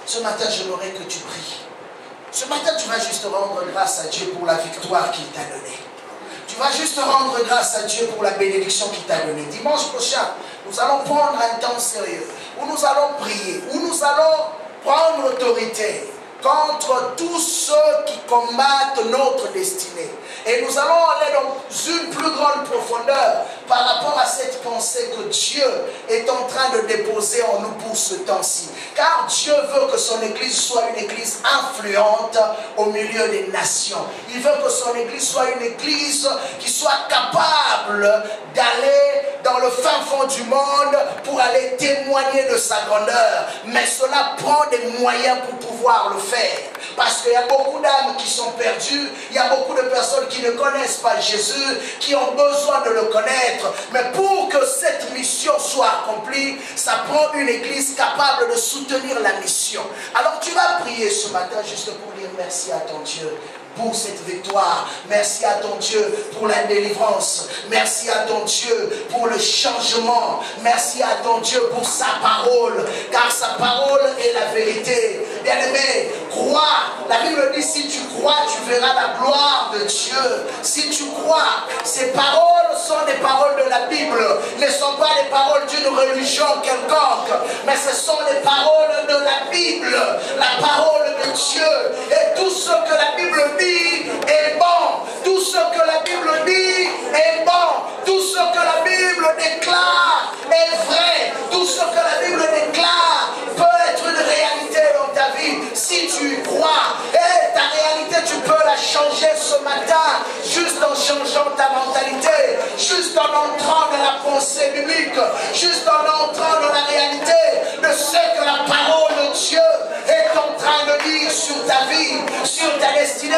A: Ce matin, j'aimerais que tu pries. Ce matin, tu vas juste rendre grâce à Dieu pour la victoire qu'il t'a donnée. Tu vas juste rendre grâce à Dieu pour la bénédiction qu'il t'a donnée. Dimanche prochain, nous allons prendre un temps sérieux, où nous allons prier, où nous allons prendre autorité contre tous ceux qui combattent notre destinée. Et nous allons aller dans une plus grande profondeur par rapport à cette pensée que Dieu est en train de déposer en nous pour ce temps-ci. Car Dieu veut que son Église soit une Église influente au milieu des nations. Il veut que son Église soit une Église qui soit capable d'aller dans le fin fond du monde pour aller témoigner de sa grandeur. Mais cela prend des moyens pour pouvoir le faire. Parce qu'il y a beaucoup d'âmes qui sont perdues, il y a beaucoup de personnes qui ne connaissent pas Jésus, qui ont besoin de le connaître. Mais pour que cette mission soit accomplie, ça prend une église capable de soutenir la mission. Alors tu vas prier ce matin juste pour dire merci à ton Dieu pour cette victoire. Merci à ton Dieu pour la délivrance. Merci à ton Dieu pour le changement. Merci à ton Dieu pour sa parole, car sa parole est la vérité. Bien-aimé, crois. La Bible dit, si tu crois, tu verras la gloire de Dieu. Si tu crois, ces paroles sont des paroles de la Bible, ne sont pas les paroles d'une religion quelconque, mais ce sont les paroles de la Bible, la parole de Dieu. Et tout ce que la Bible dit est bon. Tout ce que la Bible dit est bon. Tout ce que la Bible déclare est vrai. Tout ce que la Bible déclare peut être une réalité dans ta vie. Si tu y crois, et ta réalité, tu peux la changer ce matin, juste en changeant ta mentalité, juste en entrant dans la pensée biblique, juste en entrant dans la réalité de ce que la parole de Dieu est en train de dire sur ta vie, sur ta destinée.